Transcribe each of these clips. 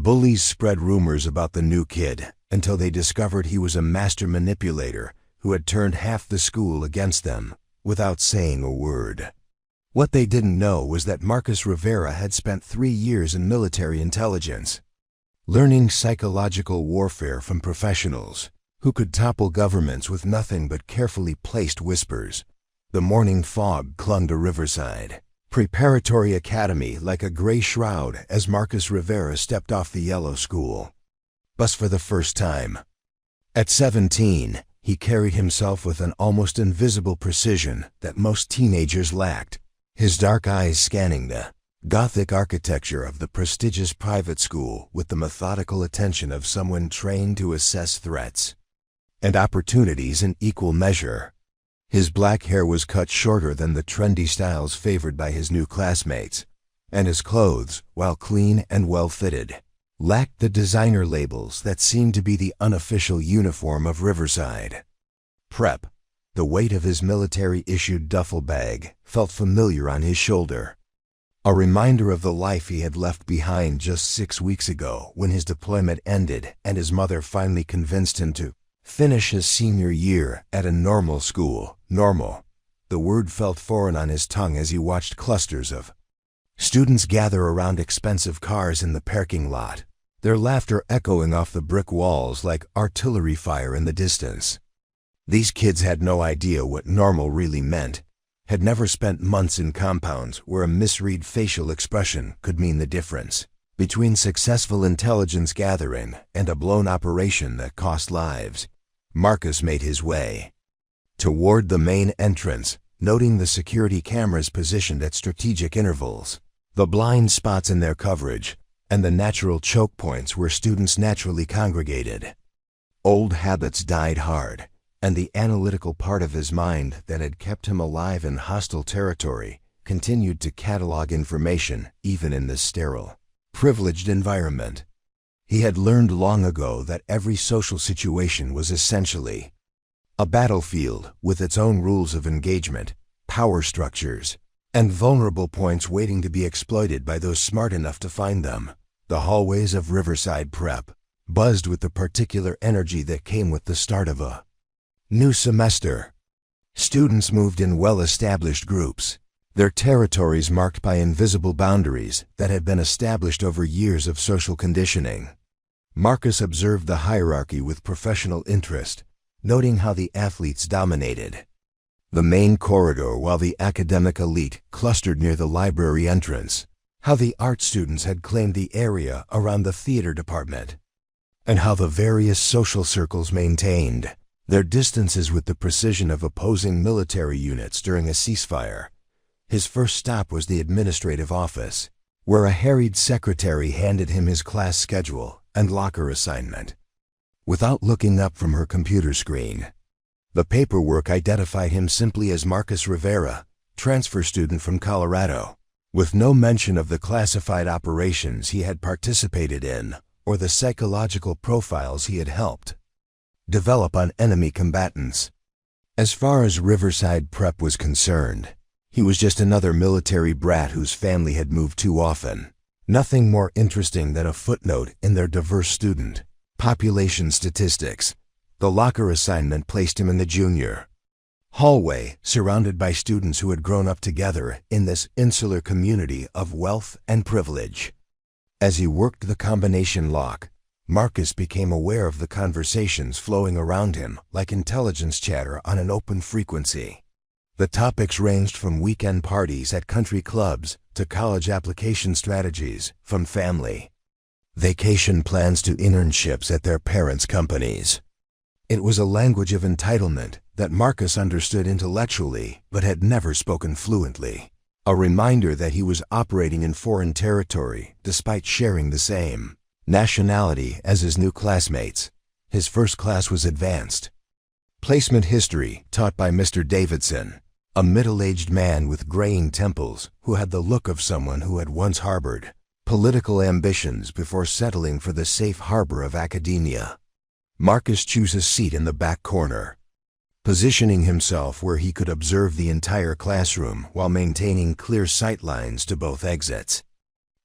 Bullies spread rumors about the new kid until they discovered he was a master manipulator who had turned half the school against them without saying a word. What they didn't know was that Marcus Rivera had spent 3 years in military intelligence, learning psychological warfare from professionals who could topple governments with nothing but carefully placed whispers. The morning fog clung to Riverside Preparatory Academy like a gray shroud as Marcus Rivera stepped off the yellow school bus for the first time. At 17, he carried himself with an almost invisible precision that most teenagers lacked, his dark eyes scanning the Gothic architecture of the prestigious private school with the methodical attention of someone trained to assess threats and opportunities in equal measure. His black hair was cut shorter than the trendy styles favored by his new classmates, and his clothes, while clean and well-fitted, lacked the designer labels that seemed to be the unofficial uniform of Riverside Prep. The weight of his military-issued duffel bag felt familiar on his shoulder, a reminder of the life he had left behind just 6 weeks ago when his deployment ended and his mother finally convinced him to finish his senior year at a normal school. Normal. The word felt foreign on his tongue as he watched clusters of students gather around expensive cars in the parking lot, their laughter echoing off the brick walls like artillery fire in the distance. These kids had no idea what normal really meant, had never spent months in compounds where a misread facial expression could mean the difference between successful intelligence gathering and a blown operation that cost lives. Marcus made his way toward the main entrance, noting the security cameras positioned at strategic intervals, the blind spots in their coverage, and the natural choke points where students naturally congregated. Old habits died hard, and the analytical part of his mind that had kept him alive in hostile territory continued to catalog information even in this sterile, privileged environment. He had learned long ago that every social situation was essentially a battlefield with its own rules of engagement, power structures, and vulnerable points waiting to be exploited by those smart enough to find them. The hallways of Riverside Prep buzzed with the particular energy that came with the start of a new semester. Students moved in well-established groups, their territories marked by invisible boundaries that had been established over years of social conditioning. Marcus observed the hierarchy with professional interest, noting how the athletes dominated the main corridor while the academic elite clustered near the library entrance, how the art students had claimed the area around the theater department, and how the various social circles maintained their distances with the precision of opposing military units during a ceasefire. His first stop was the administrative office, where a harried secretary handed him his class schedule and locker assignment. Without looking up from her computer screen, the paperwork identified him simply as Marcus Rivera, transfer student from Colorado, with no mention of the classified operations he had participated in or the psychological profiles he had helped develop on enemy combatants. As far as Riverside Prep was concerned, he was just another military brat whose family had moved too often. Nothing more interesting than a footnote in their diverse student population statistics. The locker assignment placed him in the junior hallway, surrounded by students who had grown up together in this insular community of wealth and privilege. As he worked the combination lock, Marcus became aware of the conversations flowing around him like intelligence chatter on an open frequency. The topics ranged from weekend parties at country clubs to college application strategies, from family vacation plans to internships at their parents' companies. It was a language of entitlement that Marcus understood intellectually but had never spoken fluently, a reminder that he was operating in foreign territory despite sharing the same nationality as his new classmates. His first class was advanced placement history, taught by Mr. Davidson, a middle-aged man with graying temples who had the look of someone who had once harbored political ambitions before settling for the safe harbor of academia. Marcus chose a seat in the back corner, positioning himself where he could observe the entire classroom while maintaining clear sight lines to both exits.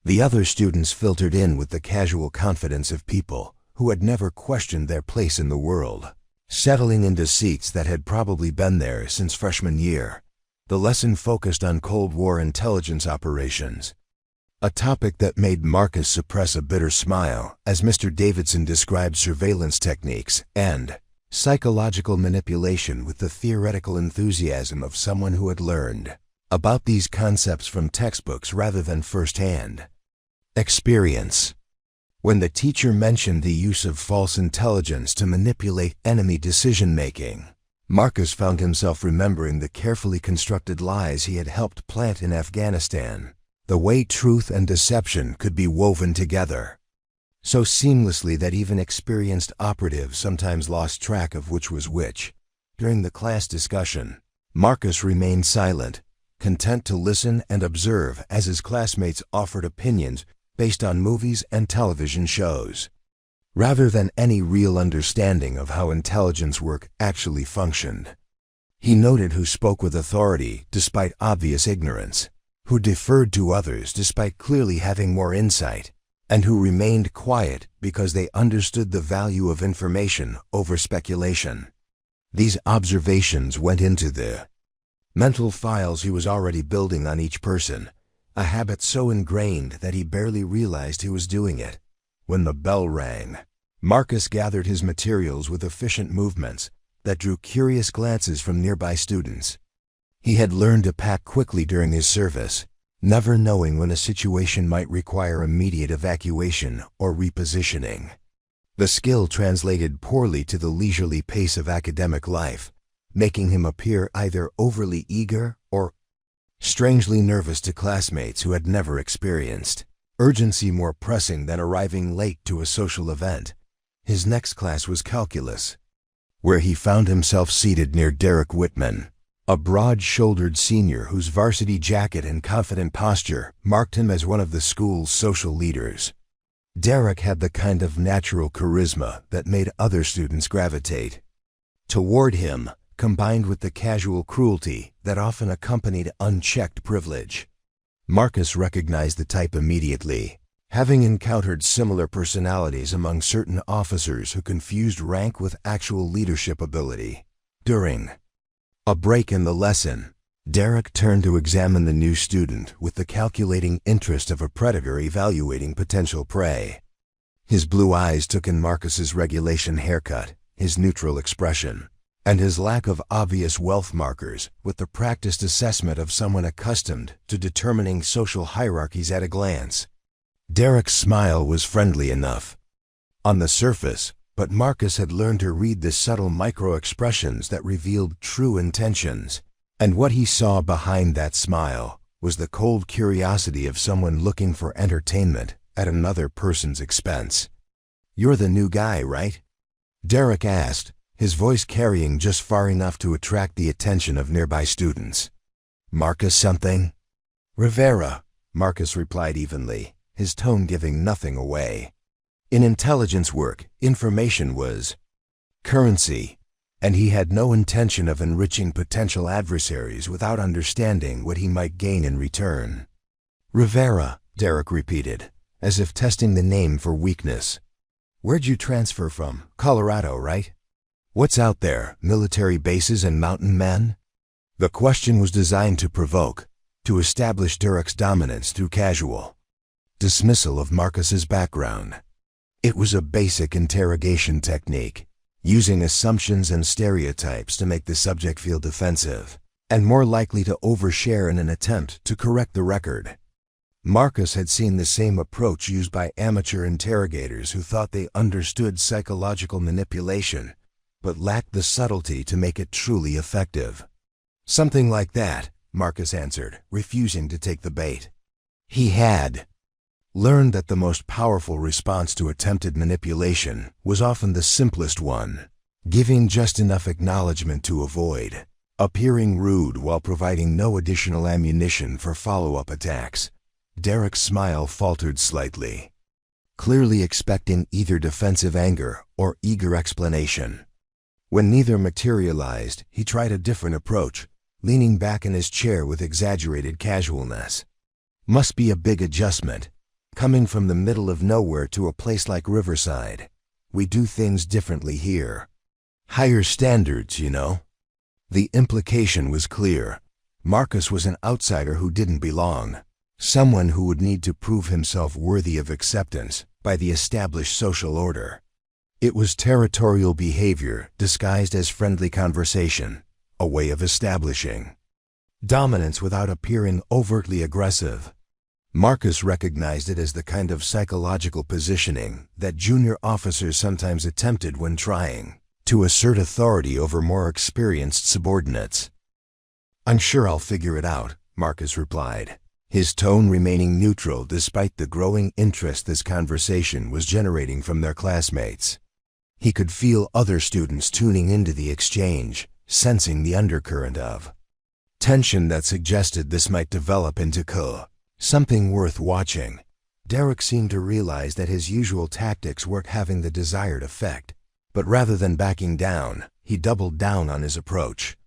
The other students filtered in with the casual confidence of people who had never questioned their place in the world, settling into seats that had probably been there since freshman year. The lesson focused on Cold War intelligence operations, a topic that made Marcus suppress a bitter smile as Mr. Davidson described surveillance techniques and psychological manipulation with the theoretical enthusiasm of someone who had learned about these concepts from textbooks rather than first-hand experience. When the teacher mentioned the use of false intelligence to manipulate enemy decision-making, Marcus found himself remembering the carefully constructed lies he had helped plant in Afghanistan, the way truth and deception could be woven together so seamlessly that even experienced operatives sometimes lost track of which was which. During the class discussion, Marcus remained silent, content to listen and observe as his classmates offered opinions based on movies and television shows, rather than any real understanding of how intelligence work actually functioned. He noted who spoke with authority despite obvious ignorance, who deferred to others despite clearly having more insight, and who remained quiet because they understood the value of information over speculation. These observations went into the mental files he was already building on each person, a habit so ingrained that he barely realized he was doing it. When the bell rang, Marcus gathered his materials with efficient movements that drew curious glances from nearby students. He had learned to pack quickly during his service, never knowing when a situation might require immediate evacuation or repositioning. The skill translated poorly to the leisurely pace of academic life, making him appear either overly eager or strangely nervous to classmates who had never experienced urgency more pressing than arriving late to a social event. His next class was calculus, where he found himself seated near Derek Whitman, a broad-shouldered senior whose varsity jacket and confident posture marked him as one of the school's social leaders. Derek had the kind of natural charisma that made other students gravitate toward him, combined with the casual cruelty that often accompanied unchecked privilege. Marcus recognized the type immediately, having encountered similar personalities among certain officers who confused rank with actual leadership ability. During a break in the lesson, Derek turned to examine the new student with the calculating interest of a predator evaluating potential prey. His blue eyes took in Marcus's regulation haircut, his neutral expression, and his lack of obvious wealth markers with the practiced assessment of someone accustomed to determining social hierarchies at a glance. Derek's smile was friendly enough on the surface, but Marcus had learned to read the subtle micro-expressions that revealed true intentions, and what he saw behind that smile was the cold curiosity of someone looking for entertainment at another person's expense. "You're the new guy, right?" Derek asked, his voice carrying just far enough to attract the attention of nearby students. "Marcus something?" "Rivera," Marcus replied evenly, his tone giving nothing away. In intelligence work, information was currency, and he had no intention of enriching potential adversaries without understanding what he might gain in return. "Rivera," Derek repeated, as if testing the name for weakness. "Where'd you transfer from? Colorado, right? What's out there, military bases and mountain men?" The question was designed to provoke, to establish Derek's dominance through casual dismissal of Marcus's background. It was a basic interrogation technique, using assumptions and stereotypes to make the subject feel defensive, and more likely to overshare in an attempt to correct the record. Marcus had seen the same approach used by amateur interrogators who thought they understood psychological manipulation, but lacked the subtlety to make it truly effective. "Something like that," Marcus answered, refusing to take the bait. He had learned that the most powerful response to attempted manipulation was often the simplest one, giving just enough acknowledgement to avoid appearing rude while providing no additional ammunition for follow-up attacks. Derek's smile faltered slightly, clearly expecting either defensive anger or eager explanation. When neither materialized, he tried a different approach, leaning back in his chair with exaggerated casualness. "Must be a big adjustment. Coming from the middle of nowhere to a place like Riverside, we do things differently here. Higher standards, you know. The implication was clear. Marcus was an outsider who didn't belong. Someone who would need to prove himself worthy of acceptance by the established social order. It was territorial behavior disguised as friendly conversation, a way of establishing dominance without appearing overtly aggressive. Marcus recognized it as the kind of psychological positioning that junior officers sometimes attempted when trying to assert authority over more experienced subordinates. "I'm sure I'll figure it out," Marcus replied, his tone remaining neutral despite the growing interest this conversation was generating from their classmates. He could feel other students tuning into the exchange, sensing the undercurrent of tension that suggested this might develop into something worth watching. Derek seemed to realize that his usual tactics weren't having the desired effect, but rather than backing down, he doubled down on his approach.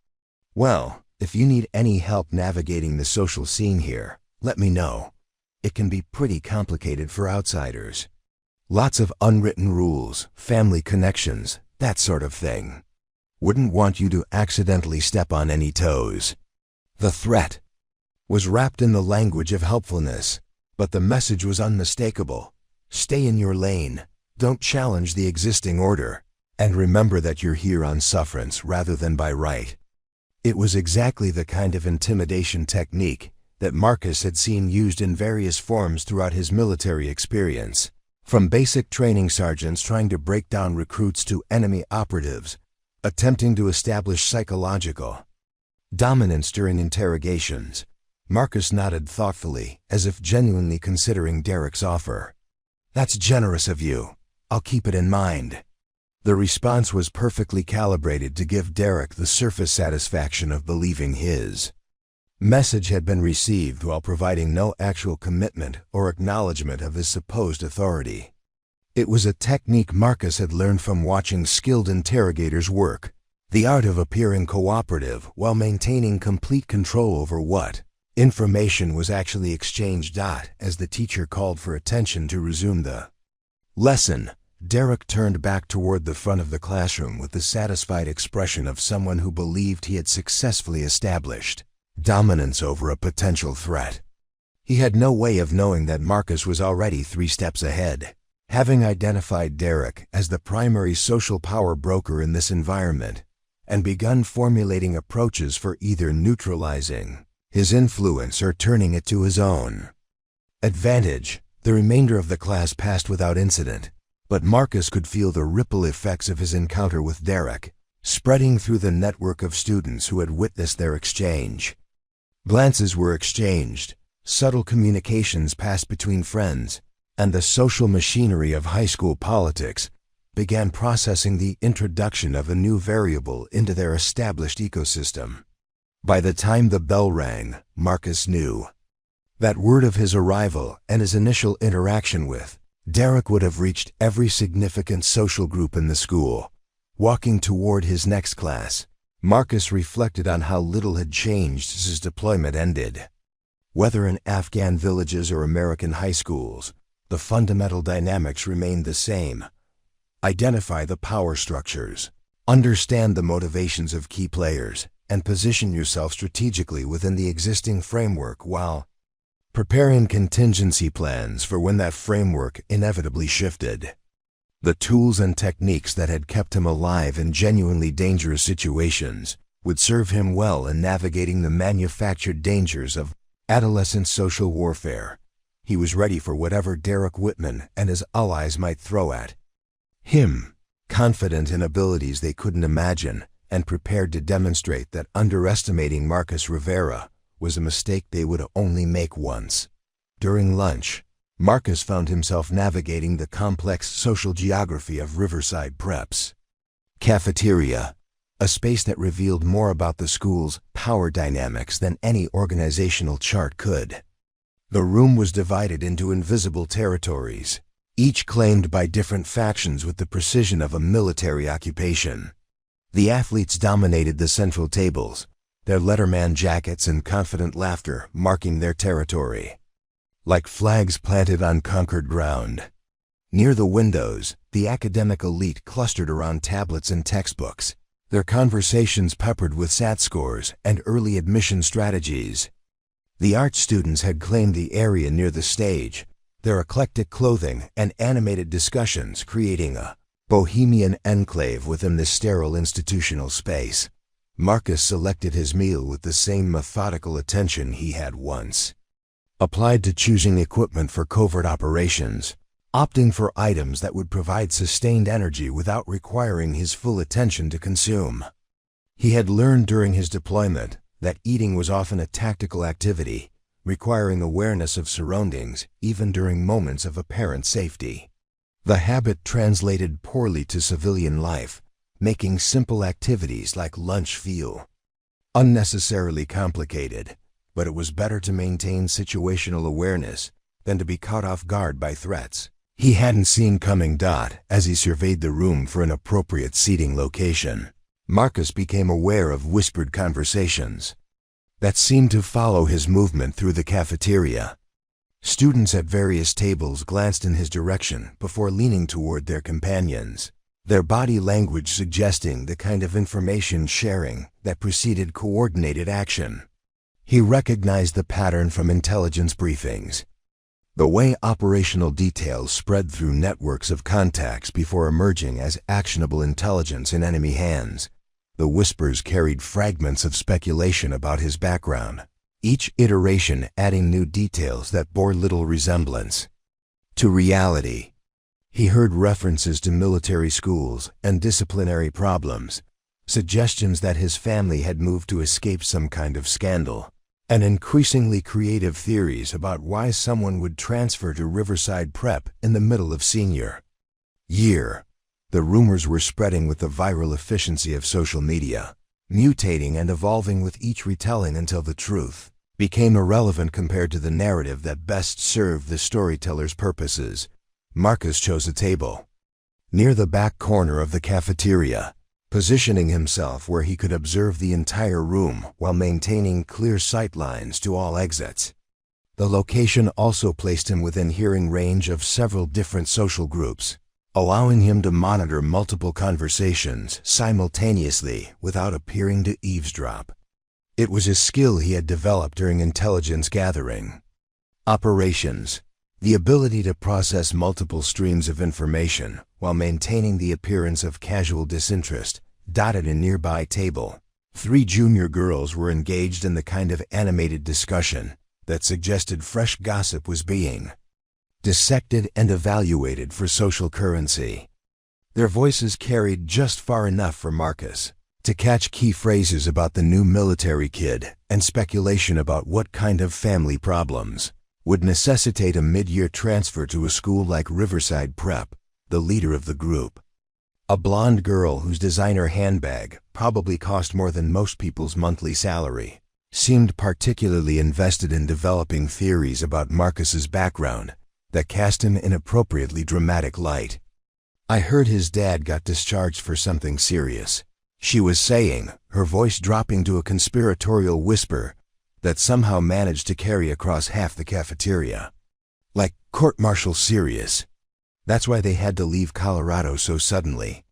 "Well, if you need any help navigating the social scene here, let me know. It can be pretty complicated for outsiders. Lots of unwritten rules, family connections, that sort of thing. Wouldn't want you to accidentally step on any toes." The threat was wrapped in the language of helpfulness, but the message was unmistakable. Stay in your lane, don't challenge the existing order, and remember that you're here on sufferance rather than by right. It was exactly the kind of intimidation technique that Marcus had seen used in various forms throughout his military experience, from basic training sergeants trying to break down recruits to enemy operatives attempting to establish psychological dominance during interrogations. Marcus nodded thoughtfully, as if genuinely considering Derek's offer. "That's generous of you. I'll keep it in mind." The response was perfectly calibrated to give Derek the surface satisfaction of believing his message had been received while providing no actual commitment or acknowledgement of his supposed authority. It was a technique Marcus had learned from watching skilled interrogators work, the art of appearing cooperative while maintaining complete control over what information was actually exchanged. As the teacher called for attention to resume the lesson, Derek turned back toward the front of the classroom with the satisfied expression of someone who believed he had successfully established dominance over a potential threat. He had no way of knowing that Marcus was already 3 steps ahead, having identified Derek as the primary social power broker in this environment, and begun formulating approaches for either neutralizing his influence or turning it to his own advantage. The remainder of the class passed without incident, but Marcus could feel the ripple effects of his encounter with Derek spreading through the network of students who had witnessed their exchange. Glances were exchanged, subtle communications passed between friends, and the social machinery of high school politics began processing the introduction of a new variable into their established ecosystem. By the time the bell rang, Marcus knew that word of his arrival and his initial interaction with Derek would have reached every significant social group in the school. Walking toward his next class, Marcus reflected on how little had changed since his deployment ended. Whether in Afghan villages or American high schools, the fundamental dynamics remained the same. Identify the power structures, understand the motivations of key players, and position yourself strategically within the existing framework while preparing contingency plans for when that framework inevitably shifted. The tools and techniques that had kept him alive in genuinely dangerous situations would serve him well in navigating the manufactured dangers of adolescent social warfare. He was ready for whatever Derek Whitman and his allies might throw at him, confident in abilities they couldn't imagine, and prepared to demonstrate that underestimating Marcus Rivera was a mistake they would only make once. During lunch, Marcus found himself navigating the complex social geography of Riverside Prep's cafeteria, a space that revealed more about the school's power dynamics than any organizational chart could. The room was divided into invisible territories, each claimed by different factions with the precision of a military occupation. The athletes dominated the central tables, their letterman jackets and confident laughter marking their territory. like flags planted on conquered ground. Near the windows, the academic elite clustered around tablets and textbooks, their conversations peppered with SAT scores and early admission strategies. The art students had claimed the area near the stage, their eclectic clothing and animated discussions creating a bohemian enclave within the sterile institutional space. Marcus selected his meal with the same methodical attention he had once applied to choosing equipment for covert operations, opting for items that would provide sustained energy without requiring his full attention to consume. He had learned during his deployment that eating was often a tactical activity, requiring awareness of surroundings even during moments of apparent safety. The habit translated poorly to civilian life, making simple activities like lunch feel unnecessarily complicated, but it was better to maintain situational awareness than to be caught off guard by threats he hadn't seen coming. As he surveyed the room for an appropriate seating location, Marcus became aware of whispered conversations that seemed to follow his movement through the cafeteria. Students at various tables glanced in his direction before leaning toward their companions, their body language suggesting the kind of information sharing that preceded coordinated action. He recognized the pattern from intelligence briefings, the way operational details spread through networks of contacts before emerging as actionable intelligence in enemy hands. The whispers carried fragments of speculation about his background, each iteration adding new details that bore little resemblance to reality. He heard references to military schools and disciplinary problems, suggestions that his family had moved to escape some kind of scandal, and increasingly creative theories about why someone would transfer to Riverside Prep in the middle of senior year. The rumors were spreading with the viral efficiency of social media, mutating and evolving with each retelling until the truth became irrelevant compared to the narrative that best served the storyteller's purposes. Marcus chose a table near the back corner of the cafeteria, positioning himself where he could observe the entire room while maintaining clear sight lines to all exits. The location also placed him within hearing range of several different social groups, allowing him to monitor multiple conversations simultaneously without appearing to eavesdrop. It was a skill he had developed during intelligence gathering operations, the ability to process multiple streams of information while maintaining the appearance of casual disinterest. At a nearby table, 3 junior girls were engaged in the kind of animated discussion that suggested fresh gossip was being dissected and evaluated for social currency. Their voices carried just far enough for Marcus to catch key phrases about the new military kid and speculation about what kind of family problems would necessitate a mid-year transfer to a school like Riverside Prep. The leader of the group, a blonde girl whose designer handbag probably cost more than most people's monthly salary, seemed particularly invested in developing theories about Marcus's background that cast him in appropriately dramatic light. "I heard his dad got discharged for something serious," she was saying, her voice dropping to a conspiratorial whisper that somehow managed to carry across half the cafeteria. "Like court-martial serious. That's why they had to leave Colorado so suddenly."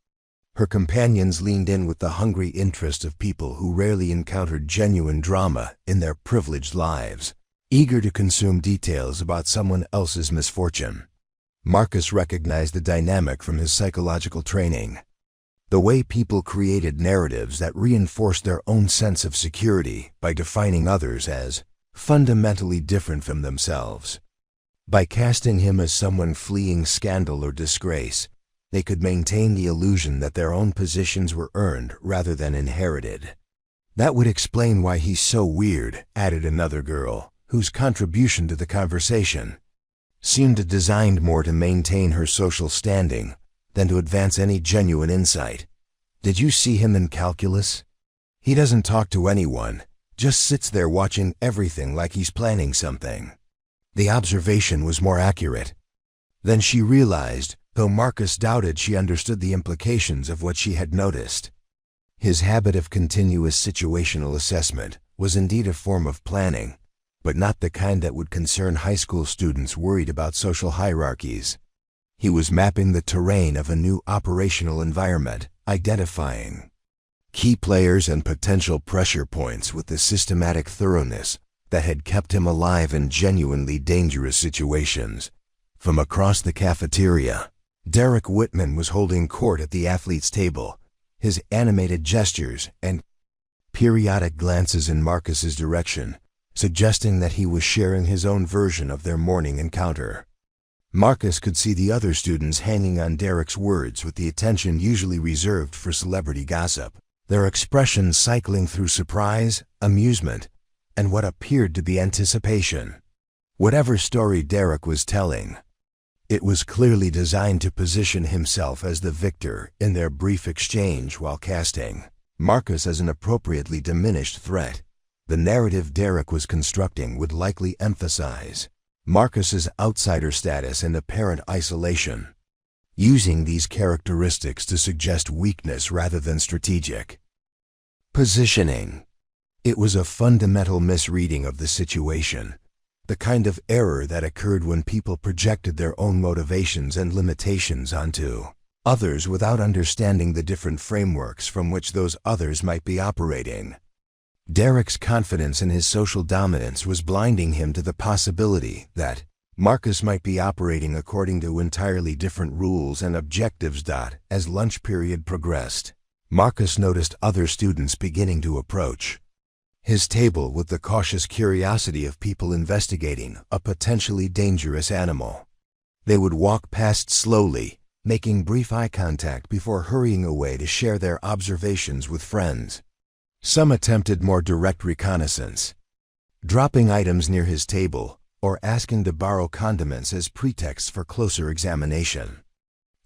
Her companions leaned in with the hungry interest of people who rarely encountered genuine drama in their privileged lives, eager to consume details about someone else's misfortune. Marcus recognized the dynamic from his psychological training, the way people created narratives that reinforced their own sense of security by defining others as fundamentally different from themselves. By casting him as someone fleeing scandal or disgrace, they could maintain the illusion that their own positions were earned rather than inherited. "That would explain why he's so weird," added another girl, whose contribution to the conversation seemed designed more to maintain her social standing than to advance any genuine insight. "Did you see him in calculus? He doesn't talk to anyone, just sits there watching everything like he's planning something." The observation was more accurate than she realized, though Marcus doubted she understood the implications of what she had noticed. His habit of continuous situational assessment was indeed a form of planning, but not the kind that would concern high school students worried about social hierarchies. He was mapping the terrain of a new operational environment, identifying key players and potential pressure points with the systematic thoroughness that had kept him alive in genuinely dangerous situations. From across the cafeteria, Derek Whitman was holding court at the athletes' table, his animated gestures and periodic glances in Marcus's direction, suggesting that he was sharing his own version of their morning encounter. Marcus could see the other students hanging on Derek's words with the attention usually reserved for celebrity gossip, their expressions cycling through surprise, amusement, and what appeared to be anticipation. Whatever story Derek was telling, it was clearly designed to position himself as the victor in their brief exchange while casting Marcus as an appropriately diminished threat. The narrative Derek was constructing would likely emphasize Marcus's outsider status and apparent isolation, using these characteristics to suggest weakness rather than strategic positioning. It was a fundamental misreading of the situation, the kind of error that occurred when people projected their own motivations and limitations onto others without understanding the different frameworks from which those others might be operating. Derek's confidence in his social dominance was blinding him to the possibility that Marcus might be operating according to entirely different rules and objectives. As lunch period progressed, Marcus noticed other students beginning to approach his table with the cautious curiosity of people investigating a potentially dangerous animal. They would walk past slowly, making brief eye contact before hurrying away to share their observations with friends. Some attempted more direct reconnaissance, dropping items near his table or asking to borrow condiments as pretexts for closer examination.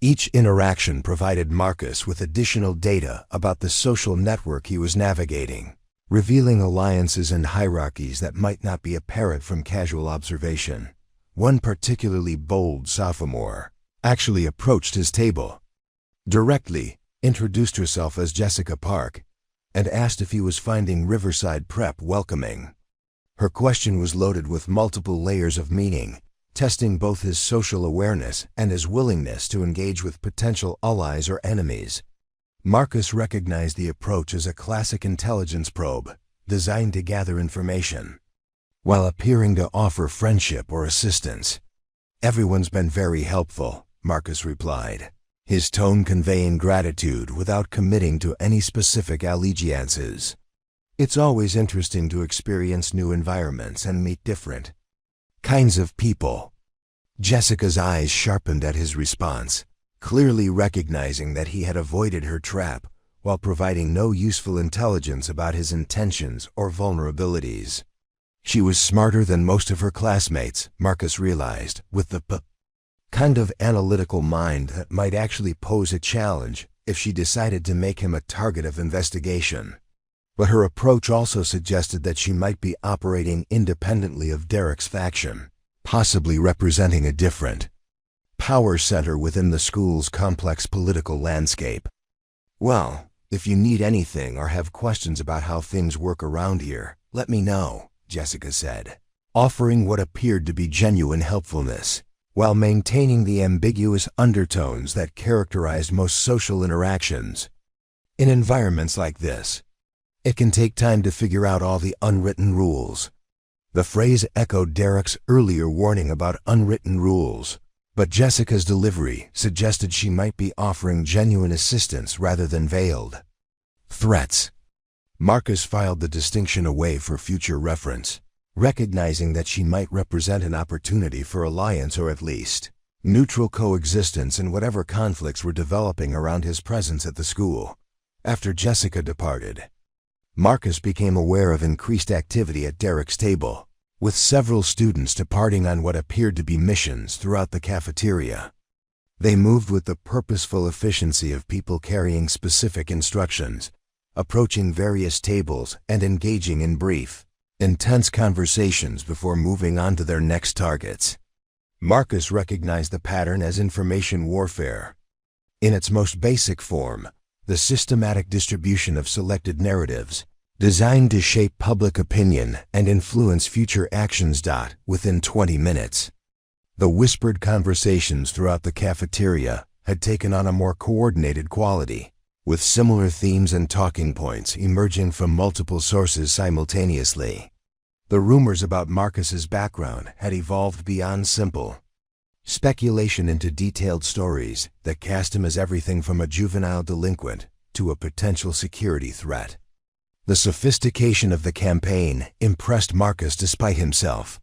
Each interaction provided Marcus with additional data about the social network he was navigating, revealing alliances and hierarchies that might not be apparent from casual observation. One particularly bold sophomore actually approached his table, directly introduced herself as Jessica Park, and asked if he was finding Riverside Prep welcoming. Her question was loaded with multiple layers of meaning, testing both his social awareness and his willingness to engage with potential allies or enemies. Marcus recognized the approach as a classic intelligence probe, designed to gather information, while appearing to offer friendship or assistance. "Everyone's been very helpful," Marcus replied, his tone conveying gratitude without committing to any specific allegiances. "It's always interesting to experience new environments and meet different kinds of people." Jessica's eyes sharpened at his response, clearly recognizing that he had avoided her trap while providing no useful intelligence about his intentions or vulnerabilities. She was smarter than most of her classmates, Marcus realized, with the kind of analytical mind that might actually pose a challenge if she decided to make him a target of investigation. But her approach also suggested that she might be operating independently of Derek's faction, possibly representing a different power center within the school's complex political landscape. "Well, if you need anything or have questions about how things work around here, let me know," Jessica said, offering what appeared to be genuine helpfulness, while maintaining the ambiguous undertones that characterized most social interactions. In environments like this, it can take time to figure out all the unwritten rules. The phrase echoed Derek's earlier warning about unwritten rules, but Jessica's delivery suggested she might be offering genuine assistance rather than veiled threats. Marcus filed the distinction away for future reference, recognizing that she might represent an opportunity for alliance or at least neutral coexistence in whatever conflicts were developing around his presence at the school. After Jessica departed, Marcus became aware of increased activity at Derek's table, with several students departing on what appeared to be missions throughout the cafeteria. They moved with the purposeful efficiency of people carrying specific instructions, approaching various tables and engaging in brief, intense conversations before moving on to their next targets. Marcus recognized the pattern as information warfare. In its most basic form, the systematic distribution of selected narratives, designed to shape public opinion and influence future actions. Within 20 minutes, the whispered conversations throughout the cafeteria had taken on a more coordinated quality, with similar themes and talking points emerging from multiple sources simultaneously. The rumors about Marcus's background had evolved beyond simple speculation into detailed stories that cast him as everything from a juvenile delinquent to a potential security threat. The sophistication of the campaign impressed Marcus despite himself.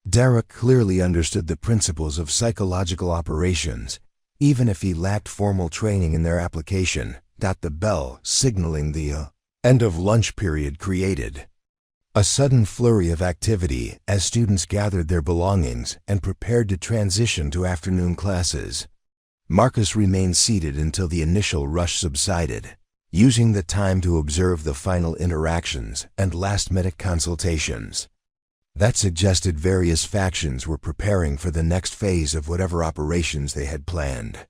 Derek clearly understood the principles of psychological operations, even if he lacked formal training in their application. The bell signaling the end of lunch period created a sudden flurry of activity as students gathered their belongings and prepared to transition to afternoon classes. Marcus remained seated until the initial rush subsided, using the time to observe the final interactions and last-minute consultations. That suggested various factions were preparing for the next phase of whatever operations they had planned.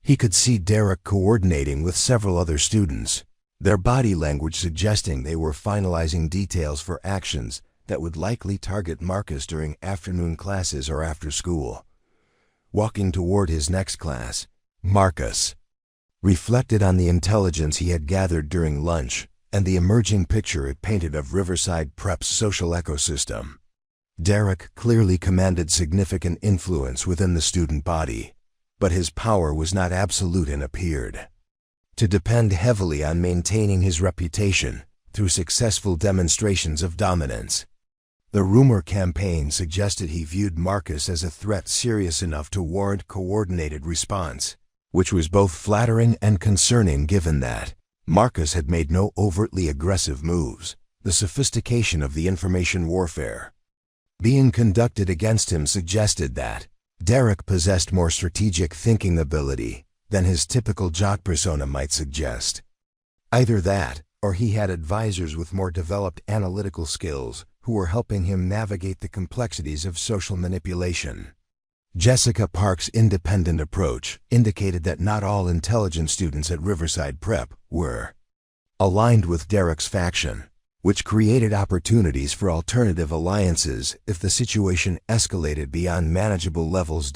He could see Derek coordinating with several other students, their body language suggesting they were finalizing details for actions that would likely target Marcus during afternoon classes or after school. Walking toward his next class, Marcus reflected on the intelligence he had gathered during lunch and the emerging picture it painted of Riverside Prep's social ecosystem. Derek clearly commanded significant influence within the student body, but his power was not absolute and appeared to depend heavily on maintaining his reputation through successful demonstrations of dominance. The rumor campaign suggested he viewed Marcus as a threat serious enough to warrant coordinated response, which was both flattering and concerning given that Marcus had made no overtly aggressive moves. The sophistication of the information warfare being conducted against him suggested that Derek possessed more strategic thinking ability than his typical jock persona might suggest. Either that, or he had advisors with more developed analytical skills who were helping him navigate the complexities of social manipulation. Jessica Park's independent approach indicated that not all intelligent students at Riverside Prep were aligned with Derek's faction, which created opportunities for alternative alliances if the situation escalated beyond manageable levels.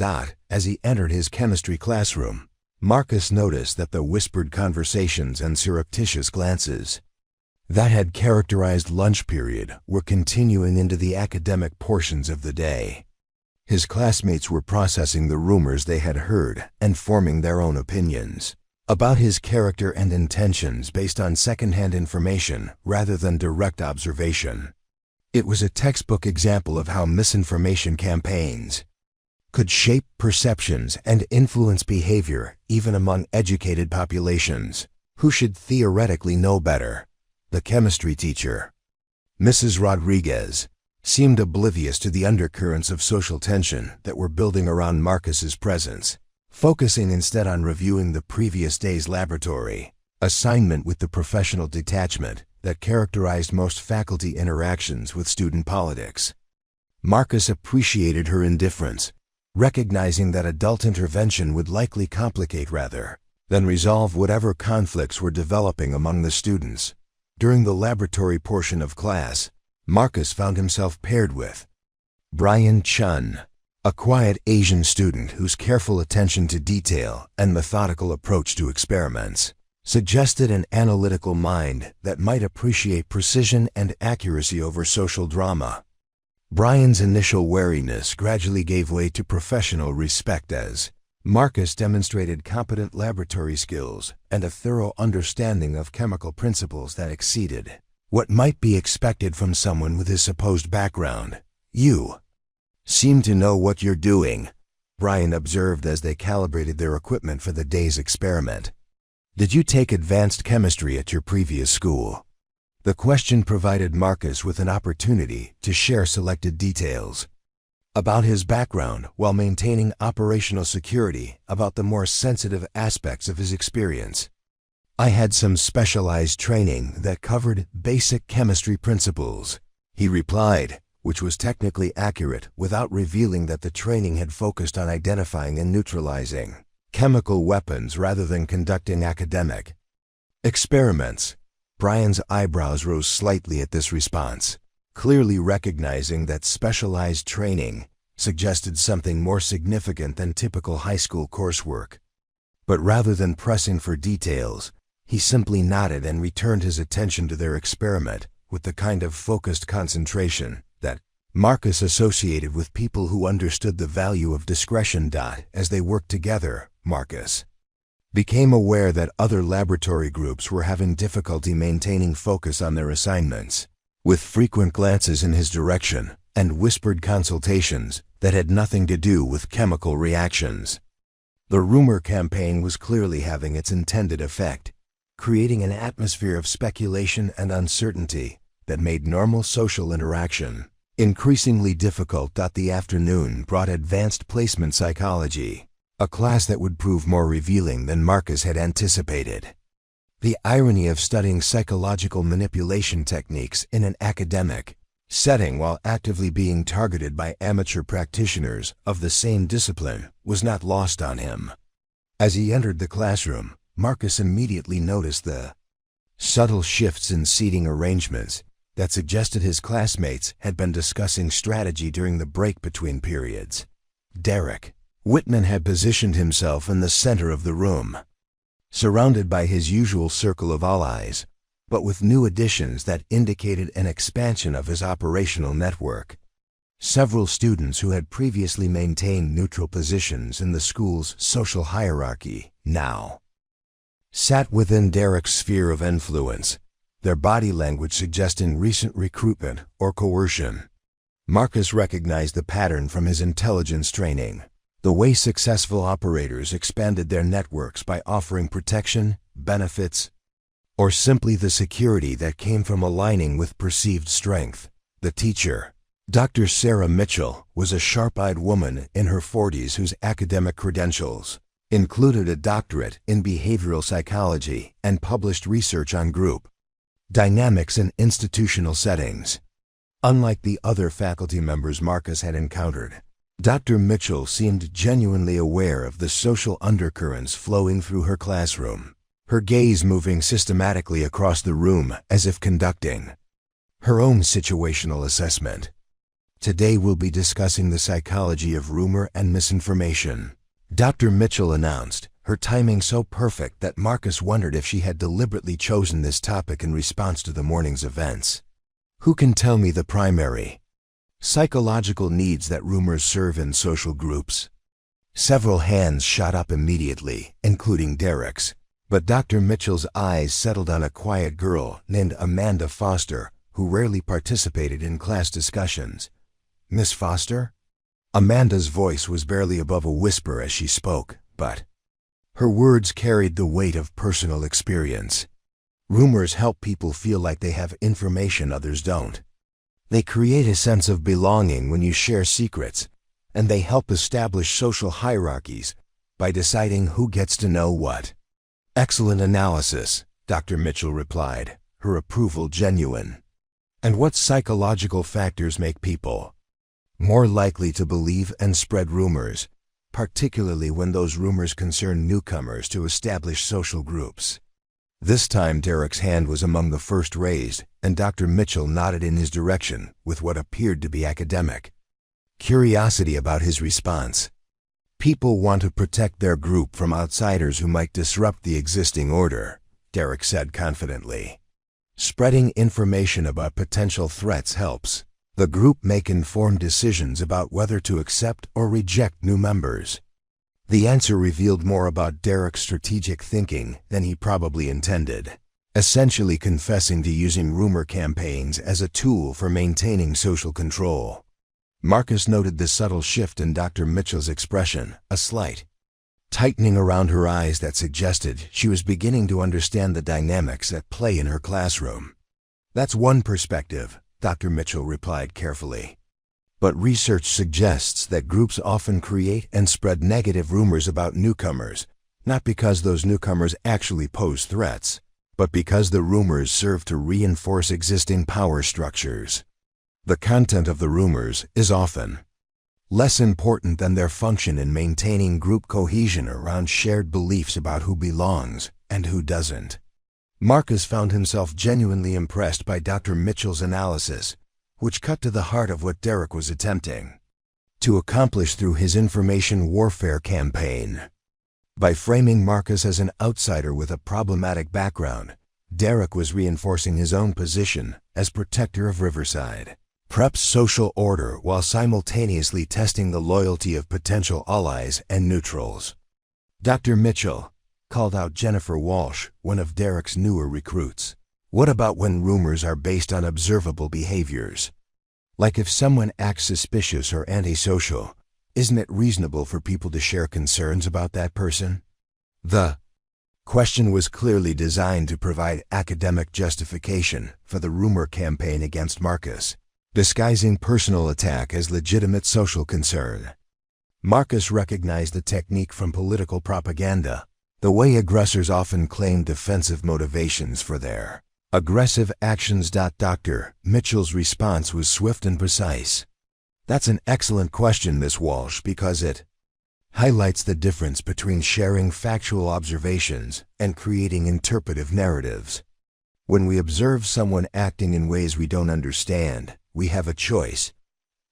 As he entered his chemistry classroom, Marcus noticed that the whispered conversations and surreptitious glances that had characterized lunch period were continuing into the academic portions of the day. His classmates were processing the rumors they had heard and forming their own opinions about his character and intentions based on secondhand information rather than direct observation. It was a textbook example of how misinformation campaigns could shape perceptions and influence behavior even among educated populations who should theoretically know better. The chemistry teacher, Mrs. Rodriguez, seemed oblivious to the undercurrents of social tension that were building around Marcus's presence, focusing instead on reviewing the previous day's laboratory assignment with the professional detachment that characterized most faculty interactions with student politics. Marcus appreciated her indifference, recognizing that adult intervention would likely complicate rather than resolve whatever conflicts were developing among the students. During the laboratory portion of class, Marcus found himself paired with Brian Chun, a quiet Asian student whose careful attention to detail and methodical approach to experiments suggested an analytical mind that might appreciate precision and accuracy over social drama. Brian's initial wariness gradually gave way to professional respect as Marcus demonstrated competent laboratory skills and a thorough understanding of chemical principles that exceeded what might be expected from someone with his supposed background. "You seem to know what you're doing," Brian observed as they calibrated their equipment for the day's experiment. "Did you take advanced chemistry at your previous school?" The question provided Marcus with an opportunity to share selected details about his background while maintaining operational security about the more sensitive aspects of his experience. "I had some specialized training that covered basic chemistry principles," he replied, which was technically accurate without revealing that the training had focused on identifying and neutralizing chemical weapons rather than conducting academic experiments. Brian's eyebrows rose slightly at this response, clearly recognizing that specialized training suggested something more significant than typical high school coursework. But rather than pressing for details, he simply nodded and returned his attention to their experiment with the kind of focused concentration that Marcus associated with people who understood the value of discretion. As they worked together, Marcus became aware that other laboratory groups were having difficulty maintaining focus on their assignments, with frequent glances in his direction and whispered consultations that had nothing to do with chemical reactions. The rumor campaign was clearly having its intended effect, creating an atmosphere of speculation and uncertainty that made normal social interaction increasingly difficult. The afternoon brought advanced placement psychology, a class that would prove more revealing than Marcus had anticipated. The irony of studying psychological manipulation techniques in an academic setting while actively being targeted by amateur practitioners of the same discipline was not lost on him. As he entered the classroom, Marcus immediately noticed the subtle shifts in seating arrangements that suggested his classmates had been discussing strategy during the break between periods. Derek Whitman had positioned himself in the center of the room, surrounded by his usual circle of allies, but with new additions that indicated an expansion of his operational network. Several students who had previously maintained neutral positions in the school's social hierarchy now sat within Derek's sphere of influence, their body language suggesting recent recruitment or coercion. Marcus recognized the pattern from his intelligence training, the way successful operators expanded their networks by offering protection, benefits, or simply the security that came from aligning with perceived strength. The teacher, Dr. Sarah Mitchell, was a sharp-eyed woman in her 40s whose academic credentials included a doctorate in behavioral psychology and published research on group dynamics in institutional settings. Unlike the other faculty members Marcus had encountered, Dr. Mitchell seemed genuinely aware of the social undercurrents flowing through her classroom, her gaze moving systematically across the room as if conducting her own situational assessment. Today we'll be discussing the psychology of rumor and misinformation, Dr. Mitchell announced, her timing so perfect that Marcus wondered if she had deliberately chosen this topic in response to the morning's events. Who can tell me the primary psychological needs that rumors serve in social groups? Several hands shot up immediately, including Derek's, but Dr. Mitchell's eyes settled on a quiet girl named Amanda Foster, who rarely participated in class discussions. Miss Foster? Amanda's voice was barely above a whisper as she spoke, but her words carried the weight of personal experience. Rumors help people feel like they have information others don't. They create a sense of belonging when you share secrets, and they help establish social hierarchies by deciding who gets to know what. Excellent analysis, Dr. Mitchell replied, her approval genuine. And what psychological factors make people more likely to believe and spread rumors, particularly when those rumors concern newcomers to established social groups? This time Derek's hand was among the first raised, and Dr. Mitchell nodded in his direction with what appeared to be academic curiosity about his response. People want to protect their group from outsiders who might disrupt the existing order, Derek said confidently. Spreading information about potential threats helps the group make informed decisions about whether to accept or reject new members. The answer revealed more about Derek's strategic thinking than he probably intended, essentially confessing to using rumor campaigns as a tool for maintaining social control. Marcus noted the subtle shift in Dr. Mitchell's expression, a slight tightening around her eyes that suggested she was beginning to understand the dynamics at play in her classroom. That's one perspective, Dr. Mitchell replied carefully. But research suggests that groups often create and spread negative rumors about newcomers, not because those newcomers actually pose threats, but because the rumors serve to reinforce existing power structures. The content of the rumors is often less important than their function in maintaining group cohesion around shared beliefs about who belongs and who doesn't. Marcus found himself genuinely impressed by Dr. Mitchell's analysis, which cut to the heart of what Derek was attempting to accomplish through his information warfare campaign. By framing Marcus as an outsider with a problematic background, Derek was reinforcing his own position as protector of Riverside Prep's social order while simultaneously testing the loyalty of potential allies and neutrals. Dr. Mitchell called out Jennifer Walsh, one of Derek's newer recruits. What about when rumors are based on observable behaviors? Like if someone acts suspicious or antisocial, isn't it reasonable for people to share concerns about that person? The question was clearly designed to provide academic justification for the rumor campaign against Marcus, disguising personal attack as legitimate social concern. Marcus recognized the technique from political propaganda, the way aggressors often claim defensive motivations for their aggressive actions. Dr. Mitchell's response was swift and precise. That's an excellent question, Miss Walsh, because it highlights the difference between sharing factual observations and creating interpretive narratives. When we observe someone acting in ways we don't understand, we have a choice.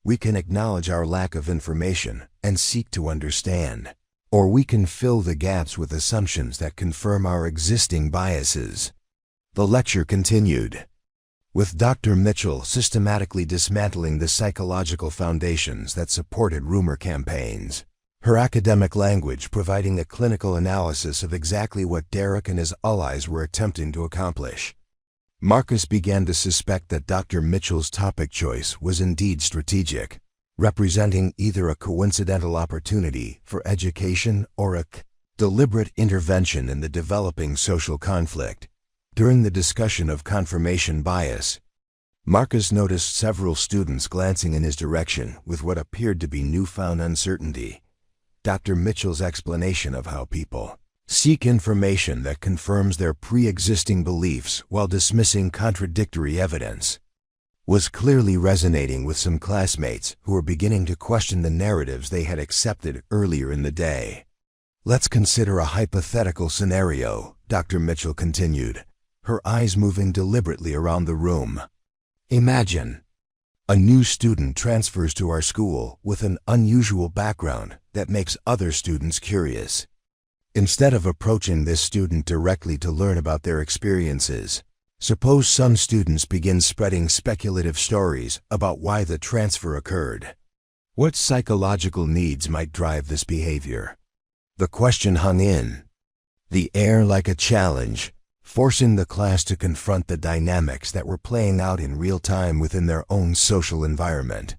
We can acknowledge our lack of information and seek to understand, or we can fill the gaps with assumptions that confirm our existing biases. The lecture continued, with Dr. Mitchell systematically dismantling the psychological foundations that supported rumor campaigns, her academic language providing a clinical analysis of exactly what Derek and his allies were attempting to accomplish. Marcus began to suspect that Dr. Mitchell's topic choice was indeed strategic, representing either a coincidental opportunity for education or a deliberate intervention in the developing social conflict. During the discussion of confirmation bias, Marcus noticed several students glancing in his direction with what appeared to be newfound uncertainty. Dr. Mitchell's explanation of how people seek information that confirms their pre-existing beliefs while dismissing contradictory evidence was clearly resonating with some classmates who were beginning to question the narratives they had accepted earlier in the day. Let's consider a hypothetical scenario, Dr. Mitchell continued, her eyes moving deliberately around the room. Imagine a new student transfers to our school with an unusual background that makes other students curious. Instead of approaching this student directly to learn about their experiences, suppose some students begin spreading speculative stories about why the transfer occurred. What psychological needs might drive this behavior? The question hung in the air like a challenge, forcing the class to confront the dynamics that were playing out in real time within their own social environment.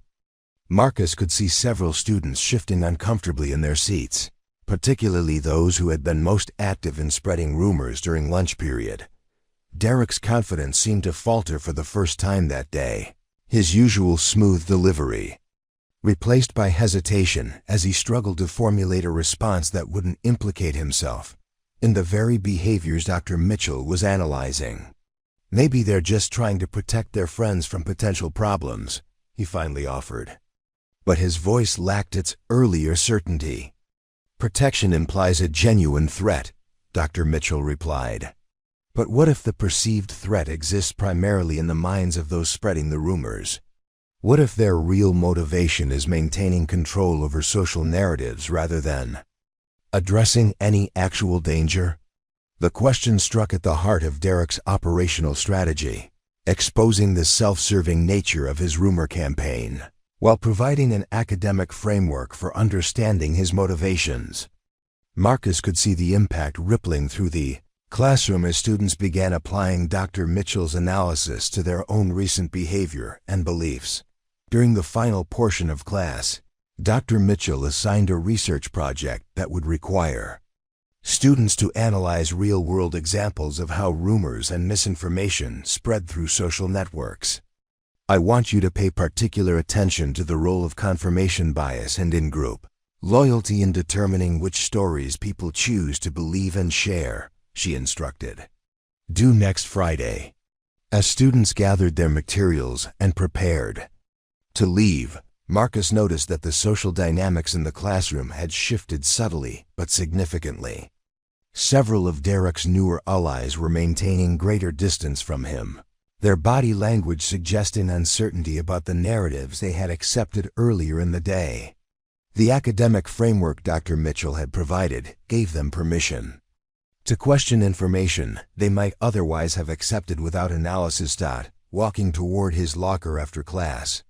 Marcus could see several students shifting uncomfortably in their seats, particularly those who had been most active in spreading rumors during lunch period. Derek's confidence seemed to falter for the first time that day, his usual smooth delivery replaced by hesitation as he struggled to formulate a response that wouldn't implicate himself in the very behaviors Dr. Mitchell was analyzing. Maybe they're just trying to protect their friends from potential problems, he finally offered. But his voice lacked its earlier certainty. Protection implies a genuine threat, Dr. Mitchell replied. But what if the perceived threat exists primarily in the minds of those spreading the rumors? What if their real motivation is maintaining control over social narratives rather than addressing any actual danger? The question struck at the heart of Derek's operational strategy, exposing the self-serving nature of his rumor campaign, while providing an academic framework for understanding his motivations. Marcus could see the impact rippling through the classroom as students began applying Dr. Mitchell's analysis to their own recent behavior and beliefs. During the final portion of class, Dr. Mitchell assigned a research project that would require students to analyze real-world examples of how rumors and misinformation spread through social networks. I want you to pay particular attention to the role of confirmation bias and in-group loyalty in determining which stories people choose to believe and share, she instructed. Due next Friday. As students gathered their materials and prepared to leave, Marcus noticed that the social dynamics in the classroom had shifted subtly but significantly. Several of Derek's newer allies were maintaining greater distance from him, their body language suggesting uncertainty about the narratives they had accepted earlier in the day. The academic framework Dr. Mitchell had provided gave them permission to question information they might otherwise have accepted without analysis. Walking toward his locker after class,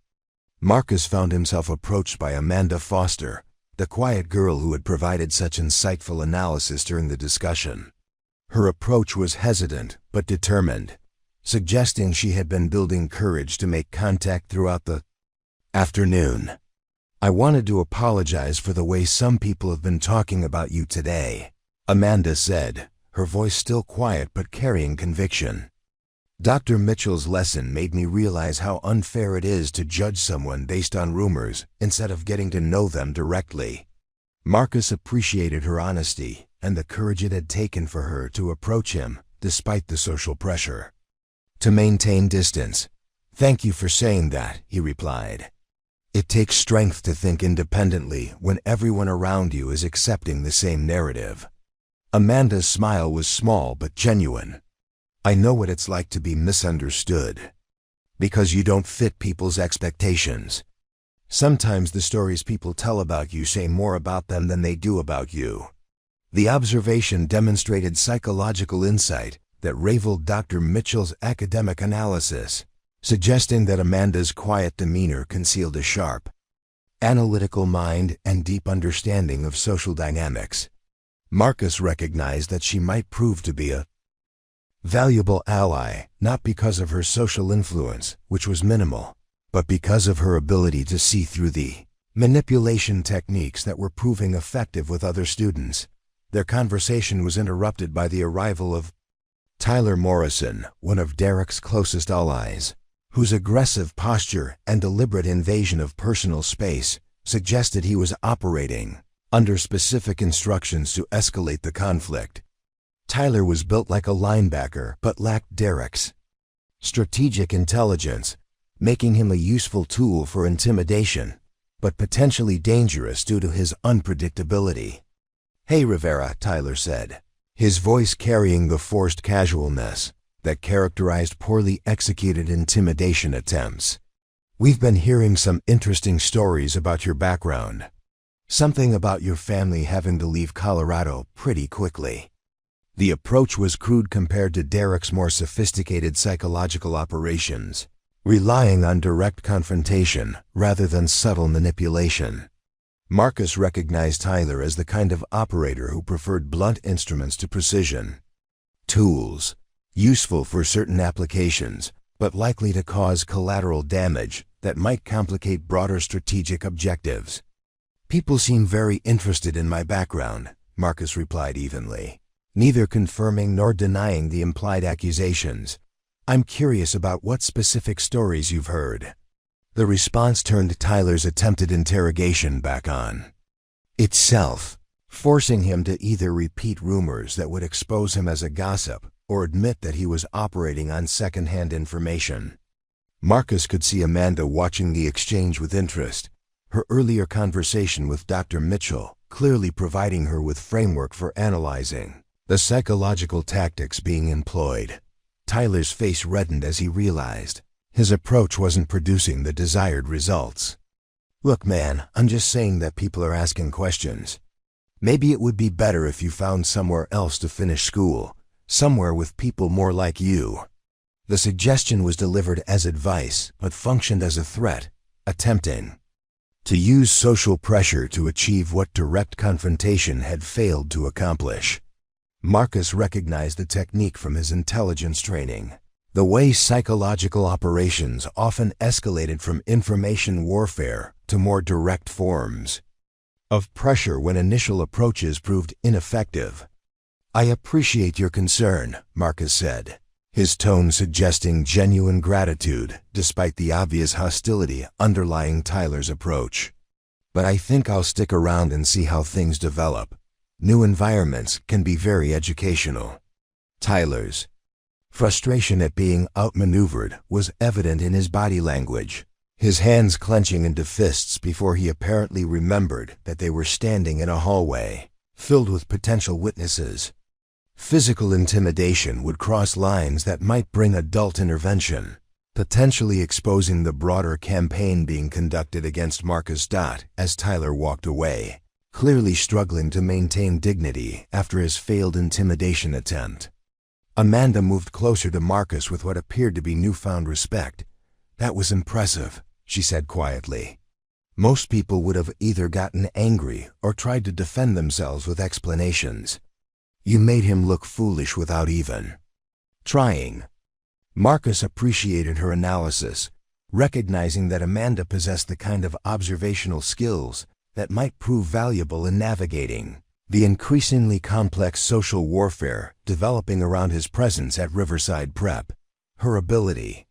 Marcus found himself approached by Amanda Foster, the quiet girl who had provided such insightful analysis during the discussion. Her approach was hesitant but determined, suggesting she had been building courage to make contact throughout the afternoon. "I wanted to apologize for the way some people have been talking about you today," Amanda said, her voice still quiet but carrying conviction. "Dr. Mitchell's lesson made me realize how unfair it is to judge someone based on rumors instead of getting to know them directly." Marcus appreciated her honesty and the courage it had taken for her to approach him despite the social pressure to maintain distance. "Thank you for saying that," he replied. "It takes strength to think independently when everyone around you is accepting the same narrative." Amanda's smile was small but genuine. "I know what it's like to be misunderstood. Because you don't fit people's expectations. Sometimes the stories people tell about you say more about them than they do about you." The observation demonstrated psychological insight that rivaled Dr. Mitchell's academic analysis, suggesting that Amanda's quiet demeanor concealed a sharp, analytical mind and deep understanding of social dynamics. Marcus recognized that she might prove to be a valuable ally, not because of her social influence, which was minimal, but because of her ability to see through the manipulation techniques that were proving effective with other students. Their conversation was interrupted by the arrival of Tyler Morrison, one of Derek's closest allies, whose aggressive posture and deliberate invasion of personal space suggested he was operating under specific instructions to escalate the conflict. Tyler was built like a linebacker but lacked Derek's strategic intelligence, making him a useful tool for intimidation, but potentially dangerous due to his unpredictability. "Hey Rivera," Tyler said, his voice carrying the forced casualness that characterized poorly executed intimidation attempts. "We've been hearing some interesting stories about your background. Something about your family having to leave Colorado pretty quickly." The approach was crude compared to Derek's more sophisticated psychological operations, relying on direct confrontation rather than subtle manipulation. Marcus recognized Tyler as the kind of operator who preferred blunt instruments to precision tools, useful for certain applications, but likely to cause collateral damage that might complicate broader strategic objectives. "People seem very interested in my background," Marcus replied evenly, neither confirming nor denying the implied accusations. "I'm curious about what specific stories you've heard." The response turned Tyler's attempted interrogation back on itself, forcing him to either repeat rumors that would expose him as a gossip or admit that he was operating on second-hand information. Marcus could see Amanda watching the exchange with interest, her earlier conversation with Dr. Mitchell clearly providing her with framework for analyzing the psychological tactics being employed. Tyler's face reddened as he realized his approach wasn't producing the desired results. "Look, man, I'm just saying that people are asking questions. Maybe it would be better if you found somewhere else to finish school, somewhere with people more like you." The suggestion was delivered as advice, but functioned as a threat, attempting to use social pressure to achieve what direct confrontation had failed to accomplish. Marcus recognized the technique from his intelligence training. The way psychological operations often escalated from information warfare to more direct forms of pressure when initial approaches proved ineffective. "I appreciate your concern," Marcus said, his tone suggesting genuine gratitude despite the obvious hostility underlying Tyler's approach. "But I think I'll stick around and see how things develop. New environments can be very educational." Tyler's frustration at being outmaneuvered was evident in his body language, his hands clenching into fists before he apparently remembered that they were standing in a hallway filled with potential witnesses. Physical intimidation would cross lines that might bring adult intervention, potentially exposing the broader campaign being conducted against Marcus. As Tyler walked away, clearly struggling to maintain dignity after his failed intimidation attempt, Amanda moved closer to Marcus with what appeared to be newfound respect. "That was impressive," she said quietly. "Most people would have either gotten angry or tried to defend themselves with explanations. You made him look foolish without even trying." Marcus appreciated her analysis, recognizing that Amanda possessed the kind of observational skills that might prove valuable in navigating the increasingly complex social warfare developing around his presence at Riverside Prep. Her ability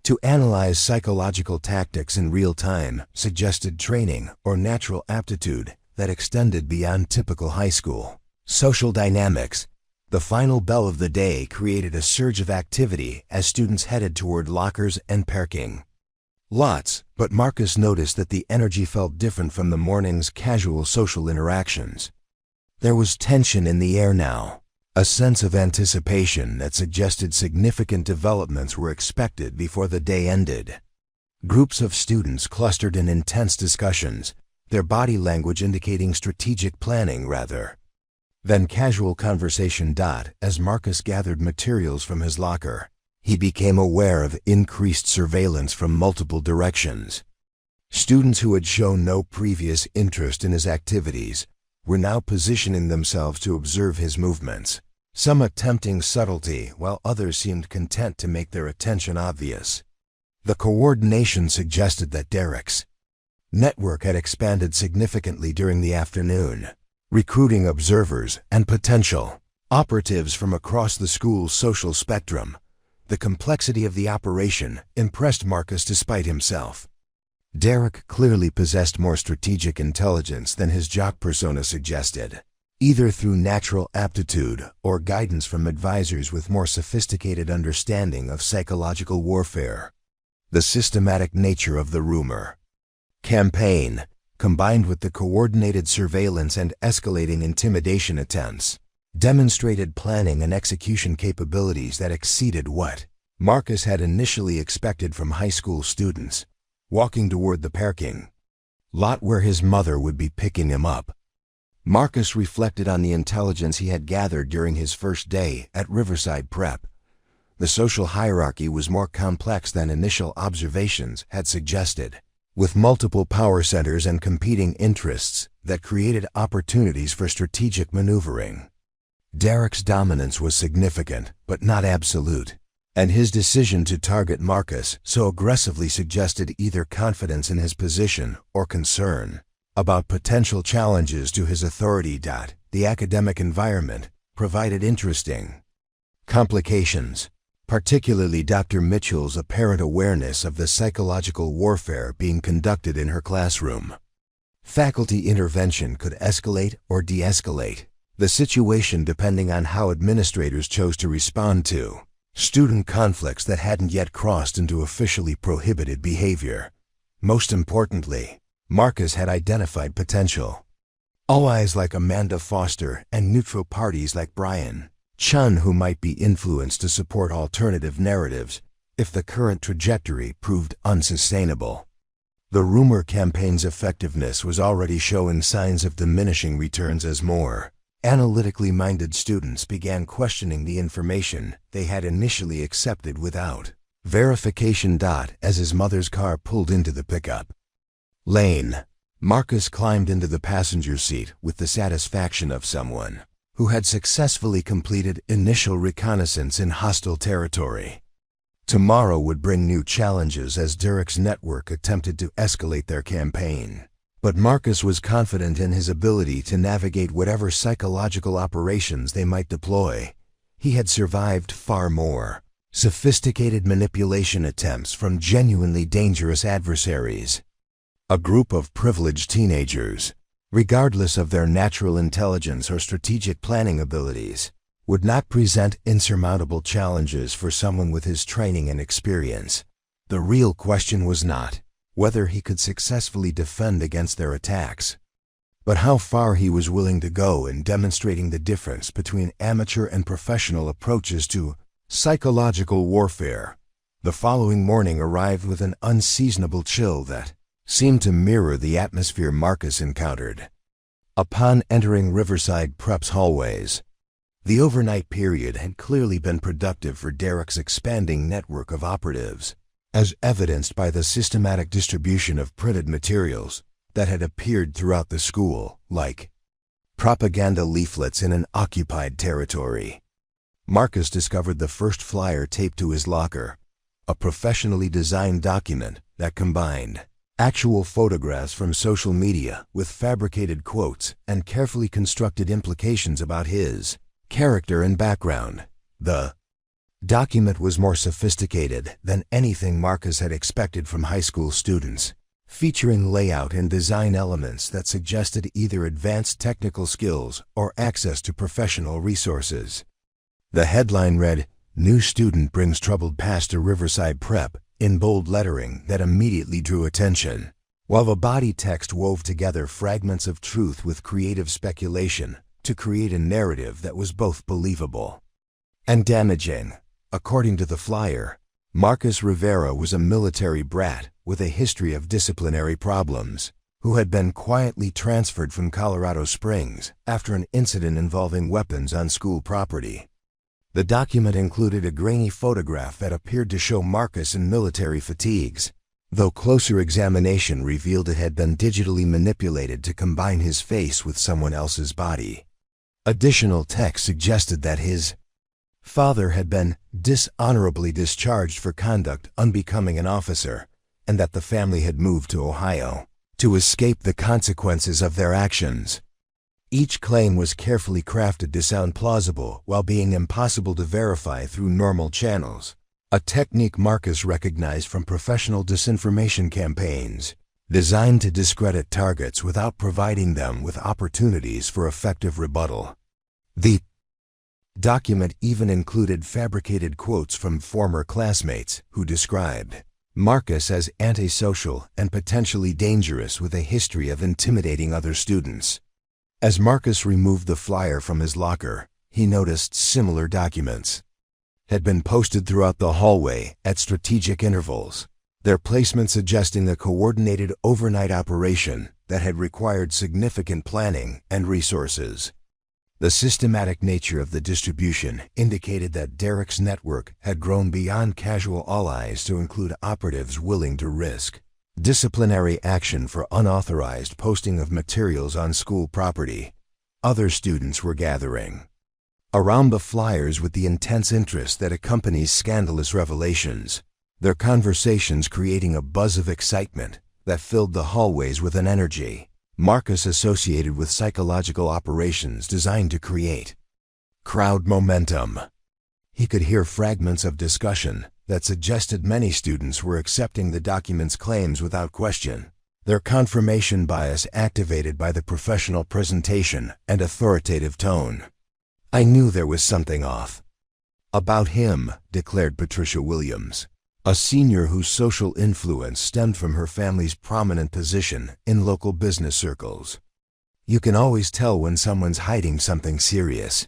to analyze psychological tactics in real time suggested training or natural aptitude that extended beyond typical high school social dynamics. The final bell of the day created a surge of activity as students headed toward lockers and parking lots, but Marcus noticed that the energy felt different from the morning's casual social interactions. There was tension in the air now, a sense of anticipation that suggested significant developments were expected before the day ended. Groups of students clustered in intense discussions, their body language indicating strategic planning rather than casual conversation. As Marcus gathered materials from his locker, he became aware of increased surveillance from multiple directions. Students who had shown no previous interest in his activities were now positioning themselves to observe his movements, some attempting subtlety while others seemed content to make their attention obvious. The coordination suggested that Derek's network had expanded significantly during the afternoon, recruiting observers and potential operatives from across the school's social spectrum. The complexity of the operation impressed Marcus despite himself. Derek clearly possessed more strategic intelligence than his jock persona suggested, either through natural aptitude or guidance from advisors with more sophisticated understanding of psychological warfare. The systematic nature of the rumor campaign, combined with the coordinated surveillance and escalating intimidation attempts, demonstrated planning and execution capabilities that exceeded what Marcus had initially expected from high school students. Walking toward the parking lot where his mother would be picking him up, Marcus reflected on the intelligence he had gathered during his first day at Riverside Prep. The social hierarchy was more complex than initial observations had suggested, with multiple power centers and competing interests that created opportunities for strategic maneuvering. Derek's dominance was significant, but not absolute, and his decision to target Marcus so aggressively suggested either confidence in his position or concern about potential challenges to his authority. The academic environment provided interesting complications, particularly Dr. Mitchell's apparent awareness of the psychological warfare being conducted in her classroom. Faculty intervention could escalate or de-escalate the situation depending on how administrators chose to respond to student conflicts that hadn't yet crossed into officially prohibited behavior. Most importantly, Marcus had identified potential allies like Amanda Foster and neutral parties like Brian Chun who might be influenced to support alternative narratives if the current trajectory proved unsustainable. The rumor campaign's effectiveness was already showing signs of diminishing returns as more analytically minded students began questioning the information they had initially accepted without verification. As his mother's car pulled into the pickup lane, Marcus climbed into the passenger seat with the satisfaction of someone who had successfully completed initial reconnaissance in hostile territory. Tomorrow would bring new challenges as Derek's network attempted to escalate their campaign. But Marcus was confident in his ability to navigate whatever psychological operations they might deploy. He had survived far more sophisticated manipulation attempts from genuinely dangerous adversaries. A group of privileged teenagers, regardless of their natural intelligence or strategic planning abilities, would not present insurmountable challenges for someone with his training and experience. The real question was not whether he could successfully defend against their attacks, but how far he was willing to go in demonstrating the difference between amateur and professional approaches to psychological warfare. The following morning arrived with an unseasonable chill that seemed to mirror the atmosphere Marcus encountered upon entering Riverside Prep's hallways. The overnight period had clearly been productive for Derek's expanding network of operatives, as evidenced by the systematic distribution of printed materials that had appeared throughout the school, like propaganda leaflets in an occupied territory. Marcus discovered the first flyer taped to his locker, a professionally designed document that combined actual photographs from social media with fabricated quotes and carefully constructed implications about his character and background. The document was more sophisticated than anything Marcus had expected from high school students, featuring layout and design elements that suggested either advanced technical skills or access to professional resources. The headline read, "New Student Brings Troubled Past to Riverside Prep," in bold lettering that immediately drew attention, while the body text wove together fragments of truth with creative speculation to create a narrative that was both believable and damaging. According to the flyer, Marcus Rivera was a military brat with a history of disciplinary problems, who had been quietly transferred from Colorado Springs after an incident involving weapons on school property. The document included a grainy photograph that appeared to show Marcus in military fatigues, though closer examination revealed it had been digitally manipulated to combine his face with someone else's body. Additional text suggested that his father had been dishonorably discharged for conduct unbecoming an officer, and that the family had moved to Ohio to escape the consequences of their actions. Each claim was carefully crafted to sound plausible while being impossible to verify through normal channels, a technique Marcus recognized from professional disinformation campaigns designed to discredit targets without providing them with opportunities for effective rebuttal. The document even included fabricated quotes from former classmates who described Marcus as antisocial and potentially dangerous with a history of intimidating other students. As Marcus removed the flyer from his locker, he noticed similar documents had been posted throughout the hallway at strategic intervals, their placement suggesting a coordinated overnight operation that had required significant planning and resources. The systematic nature of the distribution indicated that Derek's network had grown beyond casual allies to include operatives willing to risk disciplinary action for unauthorized posting of materials on school property. Other students were gathering around the flyers with the intense interest that accompanies scandalous revelations, their conversations creating a buzz of excitement that filled the hallways with an energy Marcus associated with psychological operations designed to create crowd momentum. He could hear fragments of discussion that suggested many students were accepting the document's claims without question, their confirmation bias activated by the professional presentation and authoritative tone. "I knew there was something off about him," declared Patricia Williams, a senior whose social influence stemmed from her family's prominent position in local business circles. "You can always tell when someone's hiding something serious."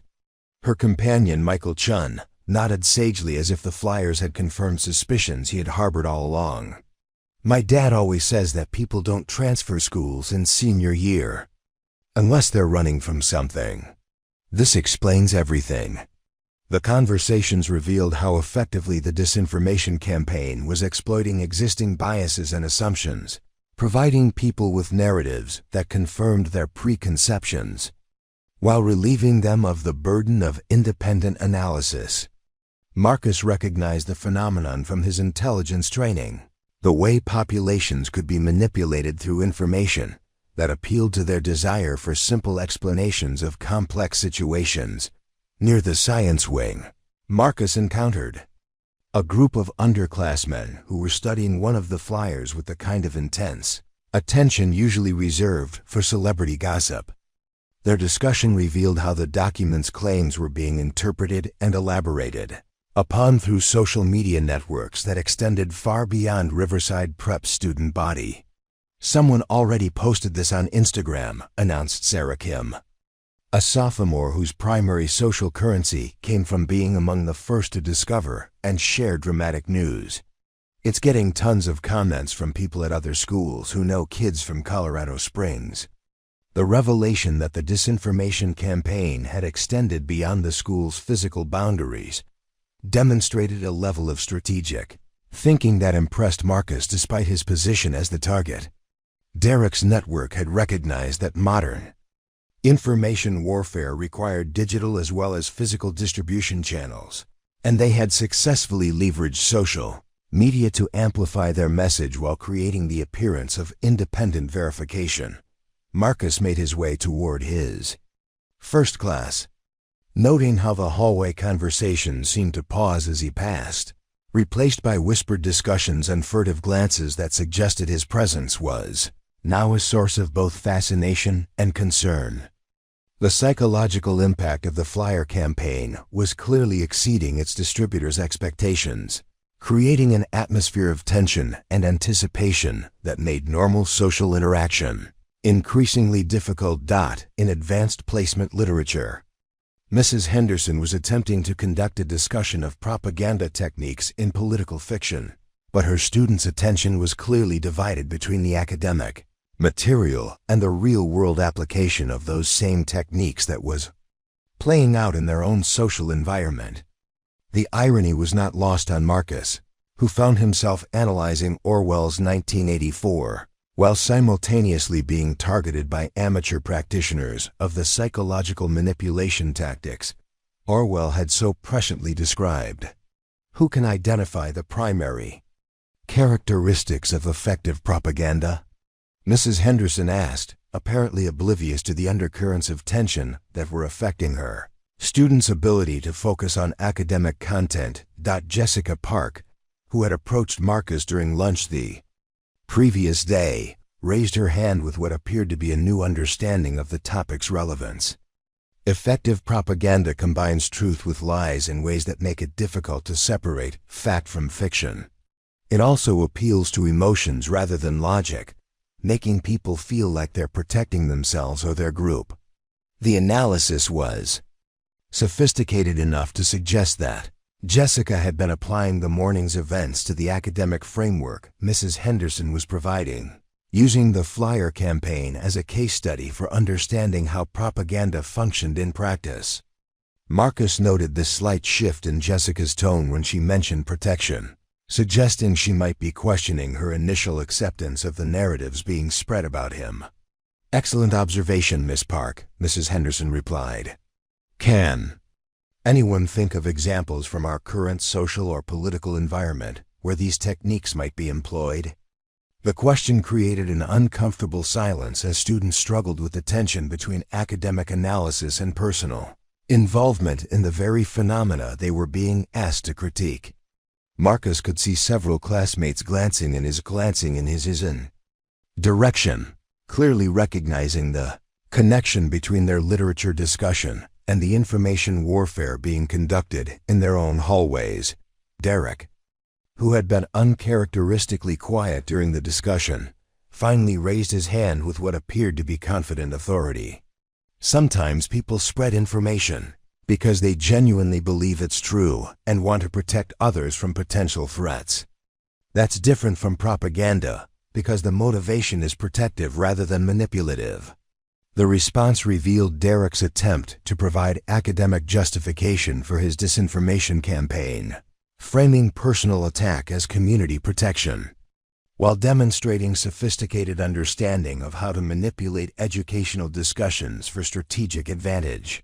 Her companion, Michael Chun, nodded sagely as if the flyers had confirmed suspicions he had harbored all along. "My dad always says that people don't transfer schools in senior year unless they're running from something. This explains everything." The conversations revealed how effectively the disinformation campaign was exploiting existing biases and assumptions, providing people with narratives that confirmed their preconceptions, while relieving them of the burden of independent analysis. Marcus recognized the phenomenon from his intelligence training, the way populations could be manipulated through information that appealed to their desire for simple explanations of complex situations. Near the science wing, Marcus encountered a group of underclassmen who were studying one of the flyers with the kind of intense attention usually reserved for celebrity gossip. Their discussion revealed how the document's claims were being interpreted and elaborated upon through social media networks that extended far beyond Riverside Prep's student body. Someone already posted this on Instagram, announced Sarah Kim, a sophomore whose primary social currency came from being among the first to discover and share dramatic news. It's getting tons of comments from people at other schools who know kids from Colorado Springs. The revelation that the disinformation campaign had extended beyond the school's physical boundaries demonstrated a level of strategic thinking that impressed Marcus despite his position as the target. Derek's network had recognized that modern information warfare required digital as well as physical distribution channels, and they had successfully leveraged social media to amplify their message while creating the appearance of independent verification. Marcus made his way toward his first class, noting how the hallway conversation seemed to pause as he passed, replaced by whispered discussions and furtive glances that suggested his presence was now a source of both fascination and concern. The psychological impact of the flyer campaign was clearly exceeding its distributors' expectations, creating an atmosphere of tension and anticipation that made normal social interaction increasingly difficult. In advanced placement literature, Mrs. Henderson was attempting to conduct a discussion of propaganda techniques in political fiction, but her students' attention was clearly divided between the academic material and the real-world application of those same techniques that was playing out in their own social environment. The irony was not lost on Marcus, who found himself analyzing Orwell's 1984, while simultaneously being targeted by amateur practitioners of the psychological manipulation tactics Orwell had so presciently described. Who can identify the primary characteristics of effective propaganda? Mrs. Henderson asked, apparently oblivious to the undercurrents of tension that were affecting her students' ability to focus on academic content. Jessica Park, who had approached Marcus during lunch the previous day, raised her hand with what appeared to be a new understanding of the topic's relevance. Effective propaganda combines truth with lies in ways that make it difficult to separate fact from fiction. It also appeals to emotions rather than logic, making people feel like they're protecting themselves or their group. The analysis was sophisticated enough to suggest that Jessica had been applying the morning's events to the academic framework Mrs. Henderson was providing, using the flyer campaign as a case study for understanding how propaganda functioned in practice. Marcus noted this slight shift in Jessica's tone when she mentioned protection, suggesting she might be questioning her initial acceptance of the narratives being spread about him. "Excellent observation, Miss Park," Mrs. Henderson replied. "Can anyone think of examples from our current social or political environment where these techniques might be employed?" The question created an uncomfortable silence as students struggled with the tension between academic analysis and personal involvement in the very phenomena they were being asked to critique. Marcus could see several classmates glancing in his direction, clearly recognizing the connection between their literature discussion and the information warfare being conducted in their own hallways. Derek, who had been uncharacteristically quiet during the discussion, finally raised his hand with what appeared to be confident authority. Sometimes people spread information because they genuinely believe it's true and want to protect others from potential threats. That's different from propaganda because the motivation is protective rather than manipulative. The response revealed Derek's attempt to provide academic justification for his disinformation campaign, framing personal attack as community protection, while demonstrating sophisticated understanding of how to manipulate educational discussions for strategic advantage.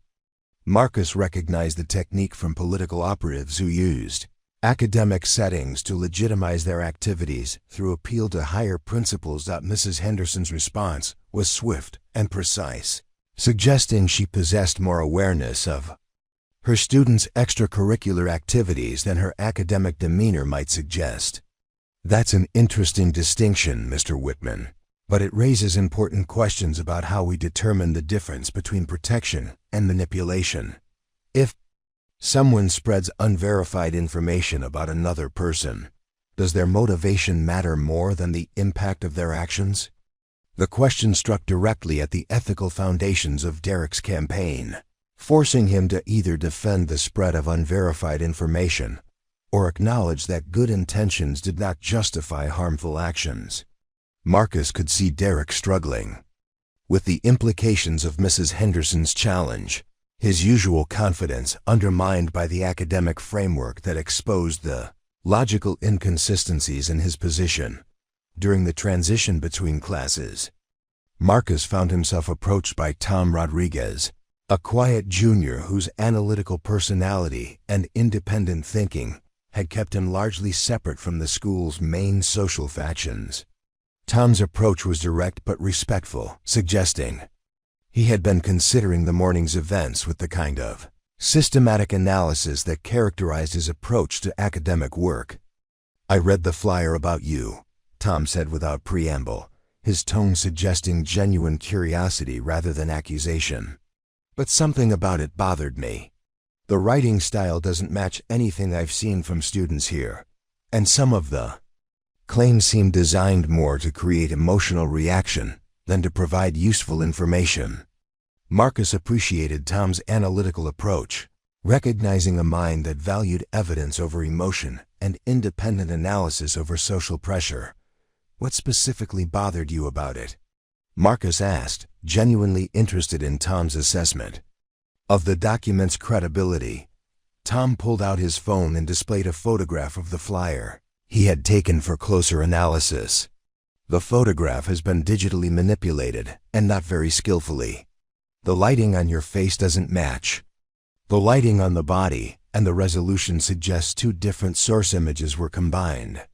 Marcus recognized the technique from political operatives who used academic settings to legitimize their activities through appeal to higher principles. Mrs. Henderson's response was swift and precise, suggesting she possessed more awareness of her students' extracurricular activities than her academic demeanor might suggest. "That's an interesting distinction, Mr. Whitman, but it raises important questions about how we determine the difference between protection and manipulation. If someone spreads unverified information about another person, does their motivation matter more than the impact of their actions?" The question struck directly at the ethical foundations of Derek's campaign, forcing him to either defend the spread of unverified information or acknowledge that good intentions did not justify harmful actions. Marcus could see Derek struggling with the implications of Mrs. Henderson's challenge, his usual confidence undermined by the academic framework that exposed the logical inconsistencies in his position. During the transition between classes, Marcus found himself approached by Tom Rodriguez, a quiet junior whose analytical personality and independent thinking had kept him largely separate from the school's main social factions. Tom's approach was direct but respectful, suggesting he had been considering the morning's events with the kind of systematic analysis that characterized his approach to academic work. "I read the flyer about you," Tom said without preamble, his tone suggesting genuine curiosity rather than accusation. "But something about it bothered me. The writing style doesn't match anything I've seen from students here, and some of the claims seem designed more to create emotional reaction than to provide useful information." Marcus appreciated Tom's analytical approach, recognizing a mind that valued evidence over emotion and independent analysis over social pressure. "What specifically bothered you about it?" Marcus asked, genuinely interested in Tom's assessment of the document's credibility. Tom pulled out his phone and displayed a photograph of the flyer he had taken for closer analysis. "The photograph has been digitally manipulated, and not very skillfully. The lighting on your face doesn't match. The lighting on the body and the resolution suggests two different source images were combined.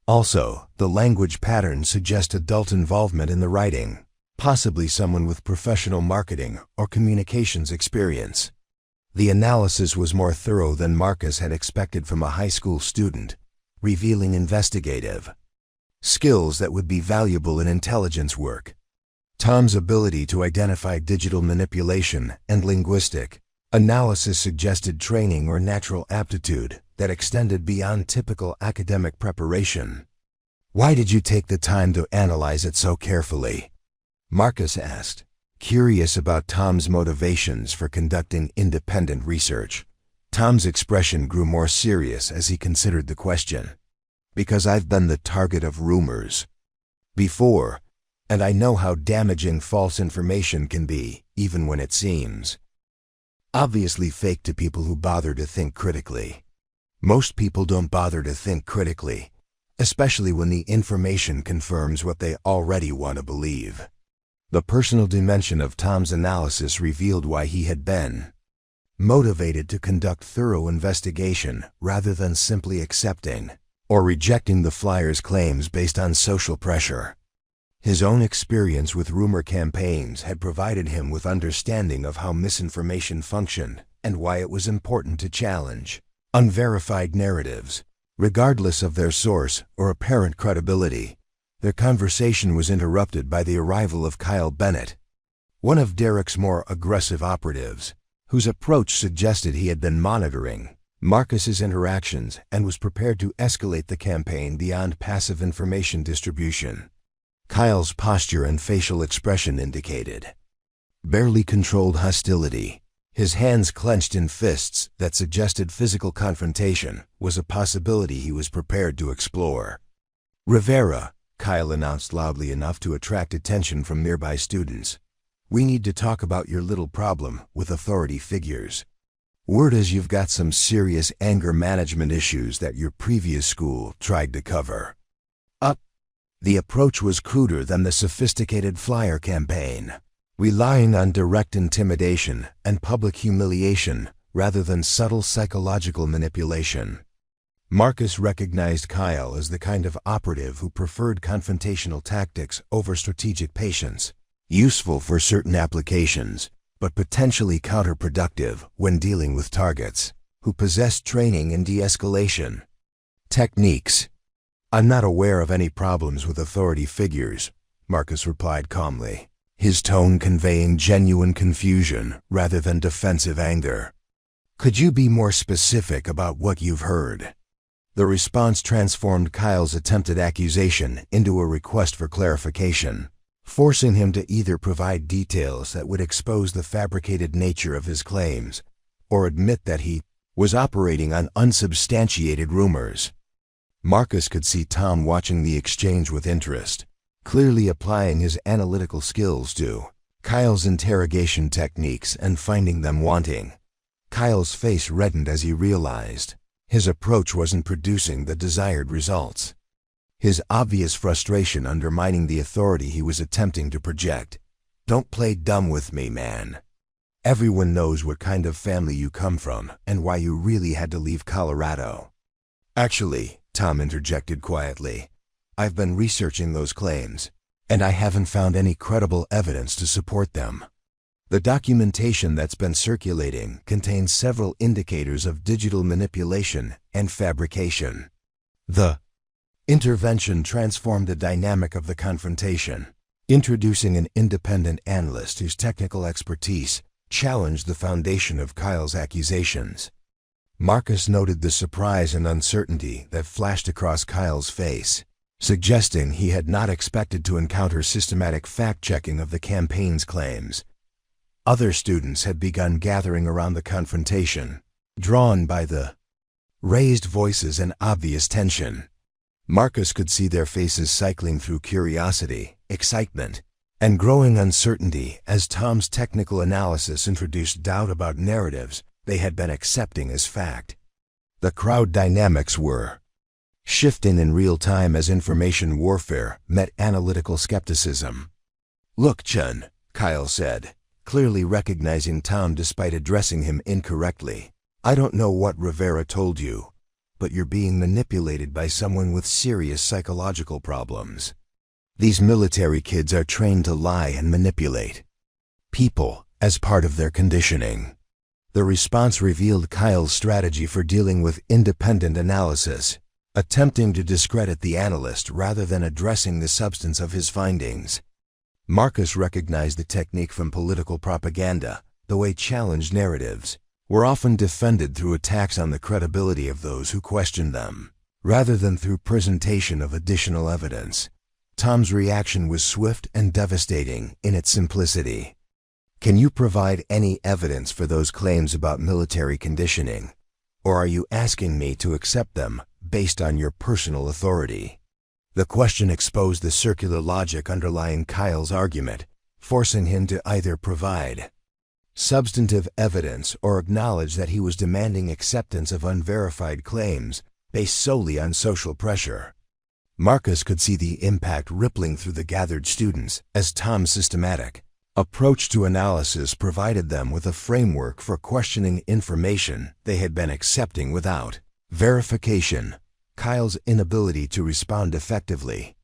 Also, the language patterns suggest adult involvement in the writing, possibly someone with professional marketing or communications experience." The analysis was more thorough than Marcus had expected from a high school student, revealing investigative skills that would be valuable in intelligence work. Tom's ability to identify digital manipulation and linguistic analysis suggested training or natural aptitude that extended beyond typical academic preparation. "Why did you take the time to analyze it so carefully?" Marcus asked, curious about Tom's motivations for conducting independent research. Tom's expression grew more serious as he considered the question. "Because I've been the target of rumors before, and I know how damaging false information can be, even when it seems obviously fake to people who bother to think critically. Most people don't bother to think critically, especially when the information confirms what they already want to believe." The personal dimension of Tom's analysis revealed why he had been motivated to conduct thorough investigation rather than simply accepting or rejecting the flyer's claims based on social pressure. His own experience with rumor campaigns had provided him with understanding of how misinformation functioned and why it was important to challenge unverified narratives, regardless of their source or apparent credibility. Their conversation was interrupted by the arrival of Kyle Bennett, one of Derek's more aggressive operatives, whose approach suggested he had been monitoring Marcus's interactions and was prepared to escalate the campaign beyond passive information distribution. Kyle's posture and facial expression indicated barely controlled hostility. His hands clenched in fists that suggested physical confrontation was a possibility he was prepared to explore. "Rivera," Kyle announced loudly enough to attract attention from nearby students. "We need to talk about your little problem with authority figures. Word is you've got some serious anger management issues that your previous school tried to cover up." The approach was cruder than the sophisticated flyer campaign, relying on direct intimidation and public humiliation rather than subtle psychological manipulation. Marcus recognized Kyle as the kind of operative who preferred confrontational tactics over strategic patience, useful for certain applications, but potentially counterproductive when dealing with targets who possessed training in de-escalation techniques. "I'm not aware of any problems with authority figures," Marcus replied calmly, his tone conveying genuine confusion rather than defensive anger. "Could you be more specific about what you've heard?" The response transformed Kyle's attempted accusation into a request for clarification. forcing him to either provide details that would expose the fabricated nature of his claims or admit that he was operating on unsubstantiated rumors. Marcus could see Tom watching the exchange with interest, clearly applying his analytical skills to Kyle's interrogation techniques and finding them wanting. Kyle's face reddened as he realized his approach wasn't producing the desired results, his obvious frustration undermining the authority he was attempting to project. "Don't play dumb with me, man. Everyone knows what kind of family you come from and why you really had to leave Colorado." "Actually," Tom interjected quietly, "I've been researching those claims, and I haven't found any credible evidence to support them. The documentation that's been circulating contains several indicators of digital manipulation and fabrication." The intervention transformed the dynamic of the confrontation, introducing an independent analyst whose technical expertise challenged the foundation of Kyle's accusations. Marcus noted the surprise and uncertainty that flashed across Kyle's face, suggesting he had not expected to encounter systematic fact-checking of the campaign's claims. Other students had begun gathering around the confrontation, drawn by the raised voices and obvious tension. Marcus could see their faces cycling through curiosity, excitement, and growing uncertainty as Tom's technical analysis introduced doubt about narratives they had been accepting as fact. The crowd dynamics were shifting in real time as information warfare met analytical skepticism. "Look, Chun," Kyle said, clearly recognizing Tom despite addressing him incorrectly, "I don't know what Rivera told you, but you're being manipulated by someone with serious psychological problems. These military kids are trained to lie and manipulate people as part of their conditioning." The response revealed Kyle's strategy for dealing with independent analysis, attempting to discredit the analyst rather than addressing the substance of his findings. Marcus recognized the technique from political propaganda, the way challenged narratives were often defended through attacks on the credibility of those who questioned them, rather than through presentation of additional evidence. Tom's reaction was swift and devastating in its simplicity. "Can you provide any evidence for those claims about military conditioning, or are you asking me to accept them based on your personal authority?" The question exposed the circular logic underlying Kyle's argument, forcing him to either provide substantive evidence or acknowledge that he was demanding acceptance of unverified claims based solely on social pressure. Marcus could see the impact rippling through the gathered students as Tom's systematic approach to analysis provided them with a framework for questioning information they had been accepting without verification. Kyle's inability to respond effectively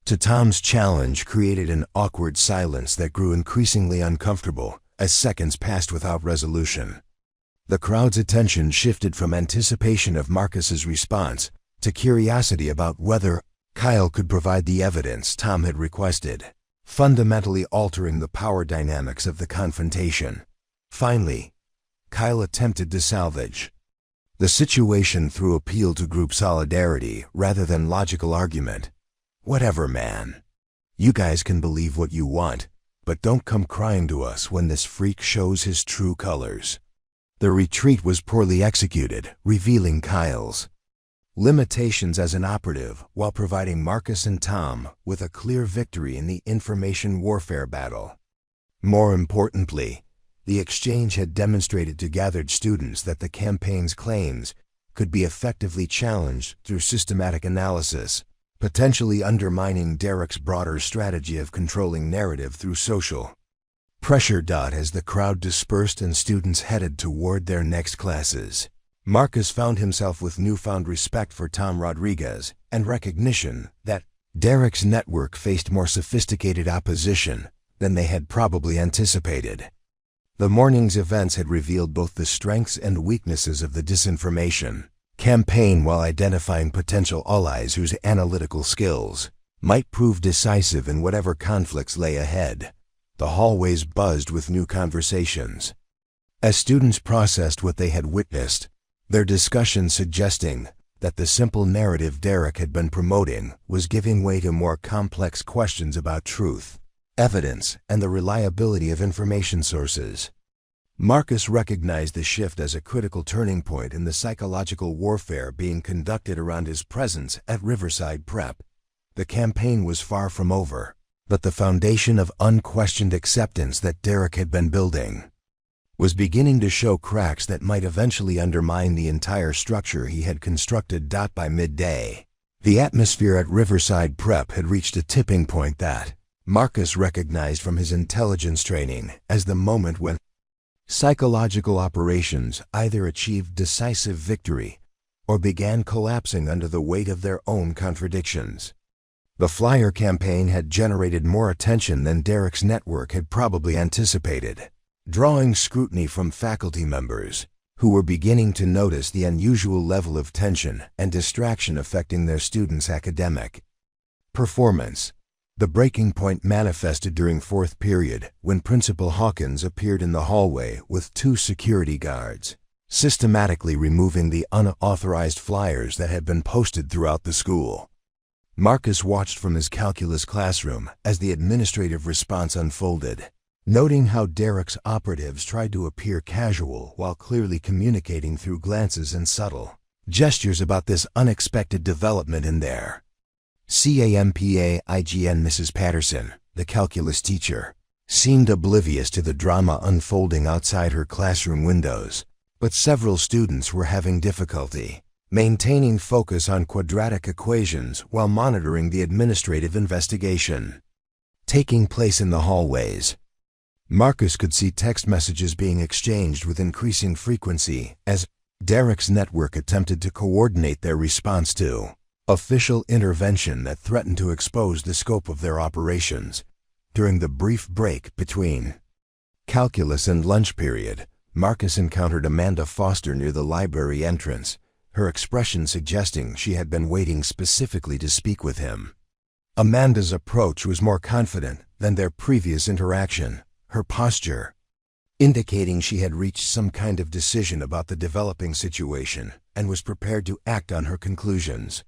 to Tom's challenge created an awkward silence that grew increasingly uncomfortable as seconds passed without resolution. The crowd's attention shifted from anticipation of Marcus's response to curiosity about whether Kyle could provide the evidence Tom had requested, fundamentally altering the power dynamics of the confrontation. Finally, Kyle attempted to salvage the situation through appeal to group solidarity rather than logical argument. "Whatever, man. You guys can believe what you want, but don't come crying to us when this freak shows his true colors." The retreat was poorly executed, revealing Kyle's limitations as an operative while providing Marcus and Tom with a clear victory in the information warfare battle. More importantly, the exchange had demonstrated to gathered students that the campaign's claims could be effectively challenged through systematic analysis, potentially undermining Derek's broader strategy of controlling narrative through social pressure. As the crowd dispersed and students headed toward their next classes, Marcus found himself with newfound respect for Tom Rodriguez and recognition that Derek's network faced more sophisticated opposition than they had probably anticipated. The morning's events had revealed both the strengths and weaknesses of the disinformation campaign while identifying potential allies whose analytical skills might prove decisive in whatever conflicts lay ahead. The hallways buzzed with new conversations as students processed what they had witnessed, their discussion suggesting that the simple narrative Derek had been promoting was giving way to more complex questions about truth, evidence, and the reliability of information sources. Marcus recognized the shift as a critical turning point in the psychological warfare being conducted around his presence at Riverside Prep. The campaign was far from over, but the foundation of unquestioned acceptance that Derek had been building was beginning to show cracks that might eventually undermine the entire structure he had constructed. By midday, the atmosphere at Riverside Prep had reached a tipping point that Marcus recognized from his intelligence training as the moment when psychological operations either achieved decisive victory or began collapsing under the weight of their own contradictions. The flyer campaign had generated more attention than Derek's network had probably anticipated, drawing scrutiny from faculty members who were beginning to notice the unusual level of tension and distraction affecting their students' academic performance. The breaking point manifested during fourth period when Principal Hawkins appeared in the hallway with 2 security guards, systematically removing the unauthorized flyers that had been posted throughout the school. Marcus watched from his calculus classroom as the administrative response unfolded, noting how Derek's operatives tried to appear casual while clearly communicating through glances and subtle gestures about this unexpected development in their CAMPAIGN. Mrs. Patterson, the calculus teacher, seemed oblivious to the drama unfolding outside her classroom windows, but several students were having difficulty maintaining focus on quadratic equations while monitoring the administrative investigation taking place in the hallways. Marcus could see text messages being exchanged with increasing frequency as Derek's network attempted to coordinate their response to official intervention that threatened to expose the scope of their operations. During the brief break between calculus and lunch period, Marcus encountered Amanda Foster near the library entrance, her expression suggesting she had been waiting specifically to speak with him. Amanda's approach was more confident than their previous interaction, her posture indicating she had reached some kind of decision about the developing situation and was prepared to act on her conclusions.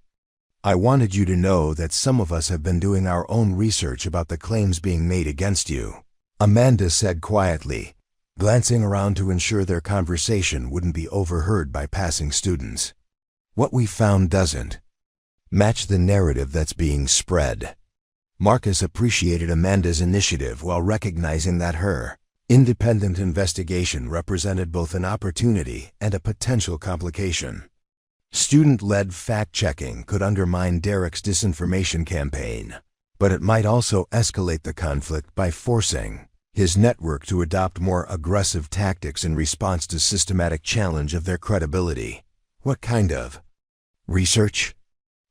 "I wanted you to know that some of us have been doing our own research about the claims being made against you," Amanda said quietly, glancing around to ensure their conversation wouldn't be overheard by passing students. "What we found doesn't match the narrative that's being spread." Marcus appreciated Amanda's initiative while recognizing that her independent investigation represented both an opportunity and a potential complication. Student-led fact-checking could undermine Derek's disinformation campaign, but it might also escalate the conflict by forcing his network to adopt more aggressive tactics in response to systematic challenge of their credibility. "What kind of research?"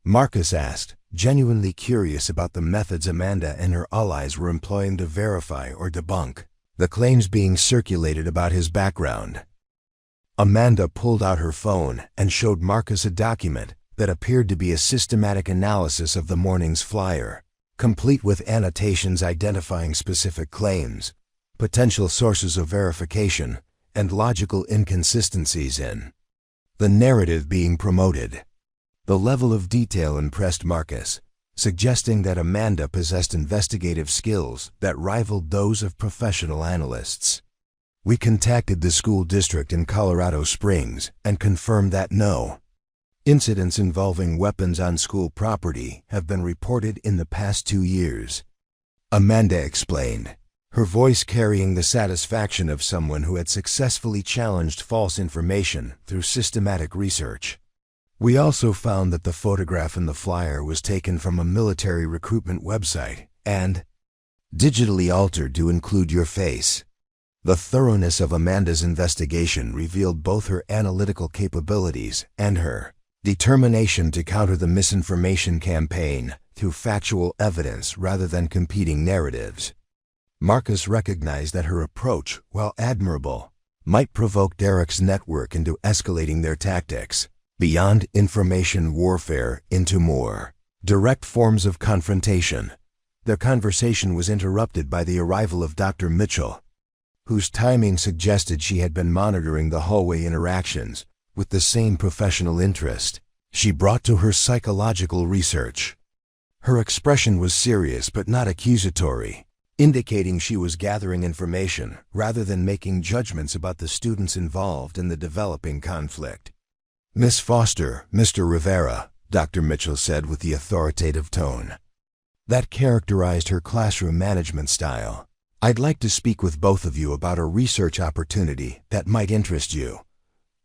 Marcus asked, genuinely curious about the methods Amanda and her allies were employing to verify or debunk the claims being circulated about his background. Amanda pulled out her phone and showed Marcus a document that appeared to be a systematic analysis of the morning's flyer, complete with annotations identifying specific claims, potential sources of verification, and logical inconsistencies in the narrative being promoted. The level of detail impressed Marcus, suggesting that Amanda possessed investigative skills that rivaled those of professional analysts. "We contacted the school district in Colorado Springs and confirmed that no incidents involving weapons on school property have been reported in the past 2 years," Amanda explained, her voice carrying the satisfaction of someone who had successfully challenged false information through systematic research. "We also found that the photograph in the flyer was taken from a military recruitment website and digitally altered to include your face." The thoroughness of Amanda's investigation revealed both her analytical capabilities and her determination to counter the misinformation campaign through factual evidence rather than competing narratives. Marcus recognized that her approach, while admirable, might provoke Derek's network into escalating their tactics beyond information warfare into more direct forms of confrontation. Their conversation was interrupted by the arrival of Dr. Mitchell, whose timing suggested she had been monitoring the hallway interactions with the same professional interest she brought to her psychological research. Her expression was serious but not accusatory, indicating she was gathering information rather than making judgments about the students involved in the developing conflict. "Miss Foster, Mr. Rivera," Dr. Mitchell said with the authoritative tone that characterized her classroom management style. "I'd like to speak with both of you about a research opportunity that might interest you.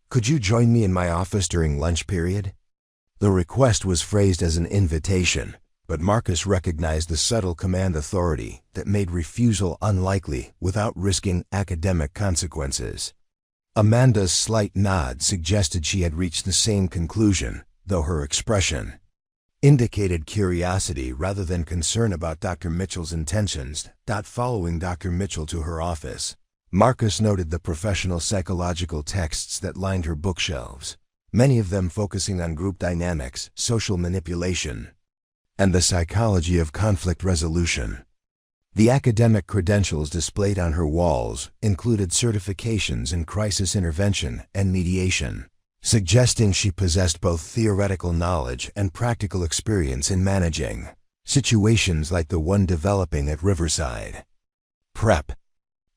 Could you join me in my office during lunch period?" The request was phrased as an invitation, but Marcus recognized the subtle command authority that made refusal unlikely without risking academic consequences. Amanda's slight nod suggested she had reached the same conclusion, though her expression indicated curiosity rather than concern about Dr. Mitchell's intentions. Following Dr. Mitchell to her office, Marcus noted the professional psychological texts that lined her bookshelves, many of them focusing on group dynamics, social manipulation, and the psychology of conflict resolution. The academic credentials displayed on her walls included certifications in crisis intervention and mediation, suggesting she possessed both theoretical knowledge and practical experience in managing situations like the one developing at Riverside Prep.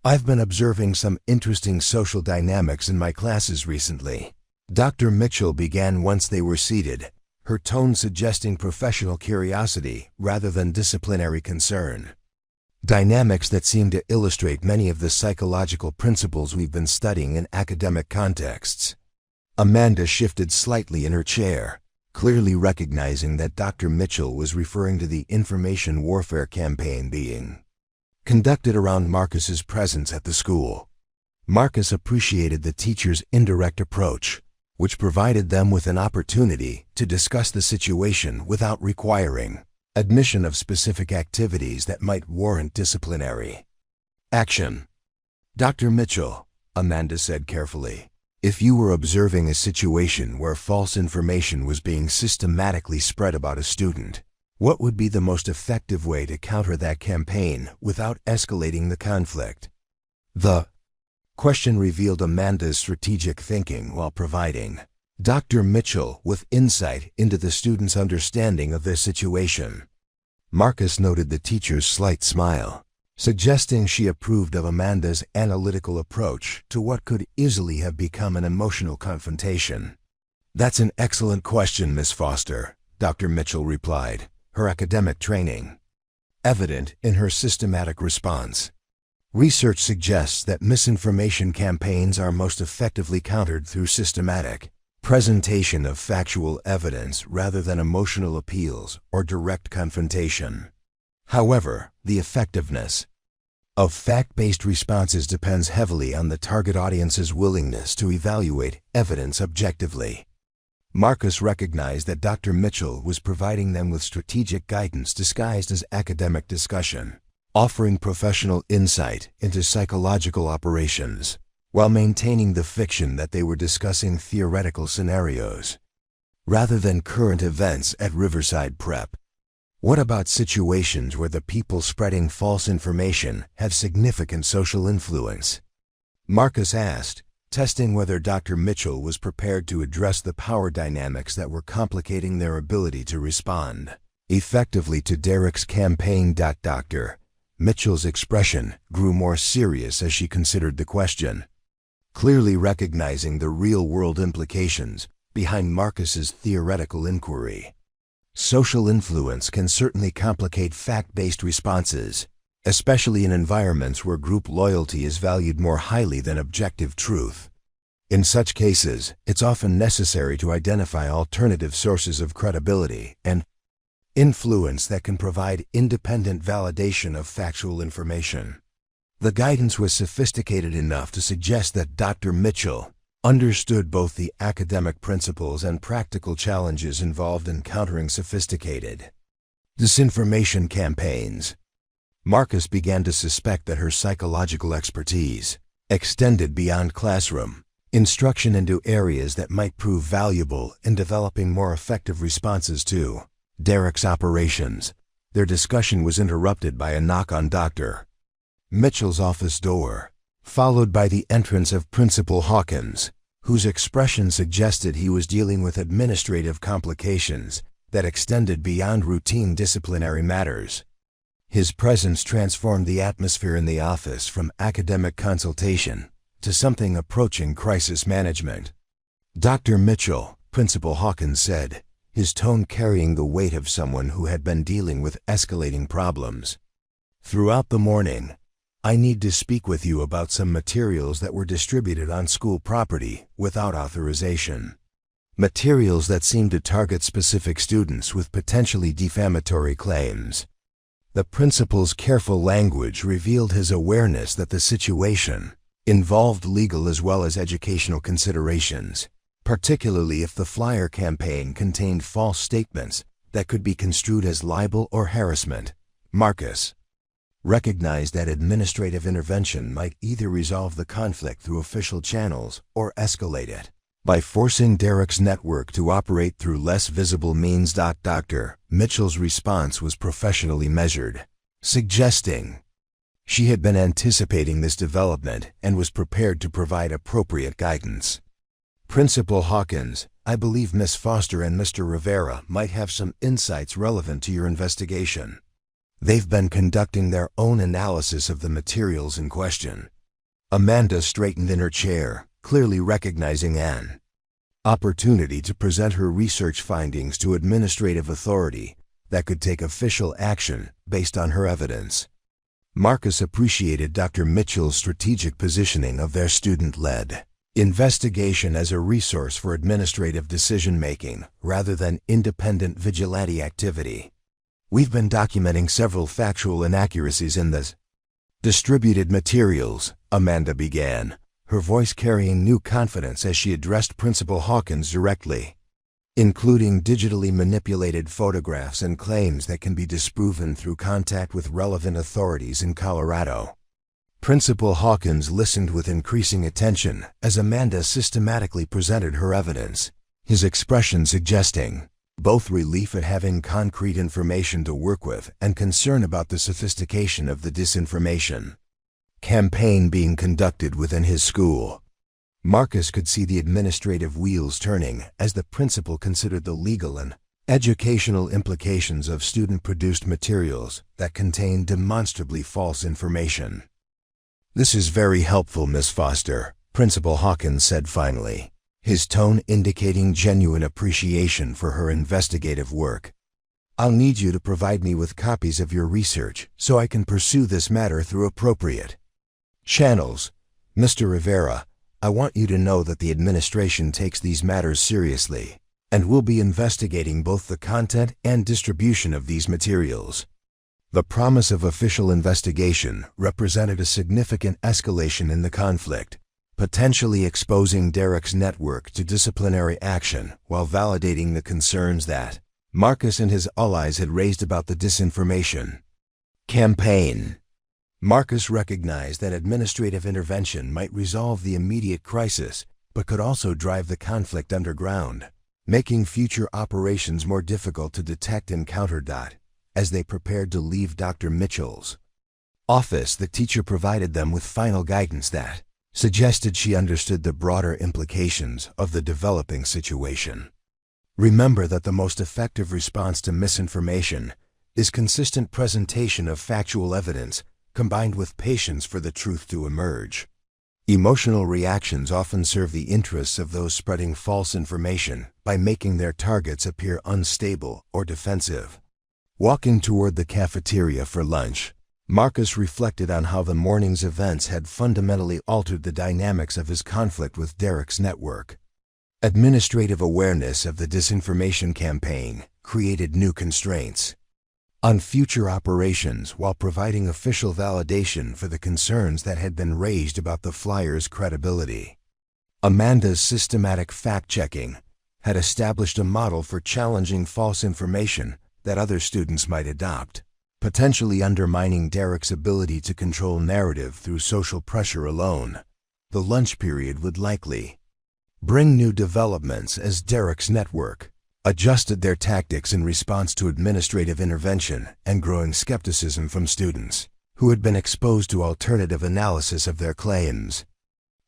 "I've been observing some interesting social dynamics in my classes recently," Dr. Mitchell began once they were seated, her tone suggesting professional curiosity rather than disciplinary concern. "Dynamics that seem to illustrate many of the psychological principles we've been studying in academic contexts." Amanda shifted slightly in her chair, clearly recognizing that Dr. Mitchell was referring to the information warfare campaign being conducted around Marcus's presence at the school. Marcus appreciated the teacher's indirect approach, which provided them with an opportunity to discuss the situation without requiring admission of specific activities that might warrant disciplinary action. "Dr. Mitchell," Amanda said carefully, "if you were observing a situation where false information was being systematically spread about a student, what would be the most effective way to counter that campaign without escalating the conflict?" The question revealed Amanda's strategic thinking while providing Dr. Mitchell with insight into the student's understanding of their situation. Marcus noted the teacher's slight smile, suggesting she approved of Amanda's analytical approach to what could easily have become an emotional confrontation. "That's an excellent question, Miss Foster," Dr. Mitchell replied, her academic training evident in her systematic response. "Research suggests that misinformation campaigns are most effectively countered through systematic presentation of factual evidence rather than emotional appeals or direct confrontation. However, the effectiveness of fact-based responses depends heavily on the target audience's willingness to evaluate evidence objectively." Marcus recognized that Dr. Mitchell was providing them with strategic guidance disguised as academic discussion, offering professional insight into psychological operations, while maintaining the fiction that they were discussing theoretical scenarios rather than current events at Riverside Prep. "What about situations where the people spreading false information have significant social influence?" Marcus asked, testing whether Dr. Mitchell was prepared to address the power dynamics that were complicating their ability to respond effectively to Derek's campaign. Dr. Mitchell's expression grew more serious as she considered the question, clearly recognizing the real-world implications behind Marcus's theoretical inquiry. "Social influence can certainly complicate fact-based responses, especially in environments where group loyalty is valued more highly than objective truth. In such cases, it's often necessary to identify alternative sources of credibility and influence that can provide independent validation of factual information." The guidance was sophisticated enough to suggest that Dr. Mitchell understood both the academic principles and practical challenges involved in countering sophisticated disinformation campaigns. Marcus began to suspect that her psychological expertise extended beyond classroom instruction into areas that might prove valuable in developing more effective responses to Derek's operations. Their discussion was interrupted by a knock on Dr. Mitchell's office door, followed by the entrance of Principal Hawkins, whose expression suggested he was dealing with administrative complications that extended beyond routine disciplinary matters. His presence transformed the atmosphere in the office from academic consultation to something approaching crisis management. "Dr. Mitchell," Principal Hawkins said, his tone carrying the weight of someone who had been dealing with escalating problems. "Throughout the morning, I need to speak with you about some materials that were distributed on school property without authorization. Materials that seem to target specific students with potentially defamatory claims." The principal's careful language revealed his awareness that the situation involved legal as well as educational considerations, particularly if the flyer campaign contained false statements that could be construed as libel or harassment. Marcus recognized that administrative intervention might either resolve the conflict through official channels or escalate it by forcing Derek's network to operate through less visible means. Dr. Mitchell's response was professionally measured, suggesting she had been anticipating this development and was prepared to provide appropriate guidance. "Principal Hawkins, I believe Miss Foster and Mr. Rivera might have some insights relevant to your investigation. They've been conducting their own analysis of the materials in question." Amanda straightened in her chair, clearly recognizing an opportunity to present her research findings to administrative authority that could take official action based on her evidence. Marcus appreciated Dr. Mitchell's strategic positioning of their student-led investigation as a resource for administrative decision-making rather than independent vigilante activity. "We've been documenting several factual inaccuracies in this distributed materials," Amanda began, her voice carrying new confidence as she addressed Principal Hawkins directly, "including digitally manipulated photographs and claims that can be disproven through contact with relevant authorities in Colorado." Principal Hawkins listened with increasing attention as Amanda systematically presented her evidence, his expression suggesting both relief at having concrete information to work with and concern about the sophistication of the disinformation campaign being conducted within his school. Marcus could see the administrative wheels turning as the principal considered the legal and educational implications of student-produced materials that contained demonstrably false information. "This is very helpful, Miss Foster," Principal Hawkins said finally, his tone indicating genuine appreciation for her investigative work. "I'll need you to provide me with copies of your research so I can pursue this matter through appropriate channels. Mr. Rivera, I want you to know that the administration takes these matters seriously and will be investigating both the content and distribution of these materials." The promise of official investigation represented a significant escalation in the conflict, potentially exposing Derek's network to disciplinary action while validating the concerns that Marcus and his allies had raised about the disinformation campaign. Marcus recognized that administrative intervention might resolve the immediate crisis, but could also drive the conflict underground, making future operations more difficult to detect and counter. As they prepared to leave Dr. Mitchell's office, the teacher provided them with final guidance that suggested she understood the broader implications of the developing situation. "Remember that the most effective response to misinformation is consistent presentation of factual evidence combined with patience for the truth to emerge. Emotional reactions often serve the interests of those spreading false information by making their targets appear unstable or defensive." Walking toward the cafeteria for lunch, Marcus reflected on how the morning's events had fundamentally altered the dynamics of his conflict with Derek's network. Administrative awareness of the disinformation campaign created new constraints on future operations while providing official validation for the concerns that had been raised about the flyer's credibility. Amanda's systematic fact-checking had established a model for challenging false information that other students might adopt, potentially undermining Derek's ability to control narrative through social pressure alone. The lunch period would likely bring new developments as Derek's network adjusted their tactics in response to administrative intervention and growing skepticism from students who had been exposed to alternative analysis of their claims.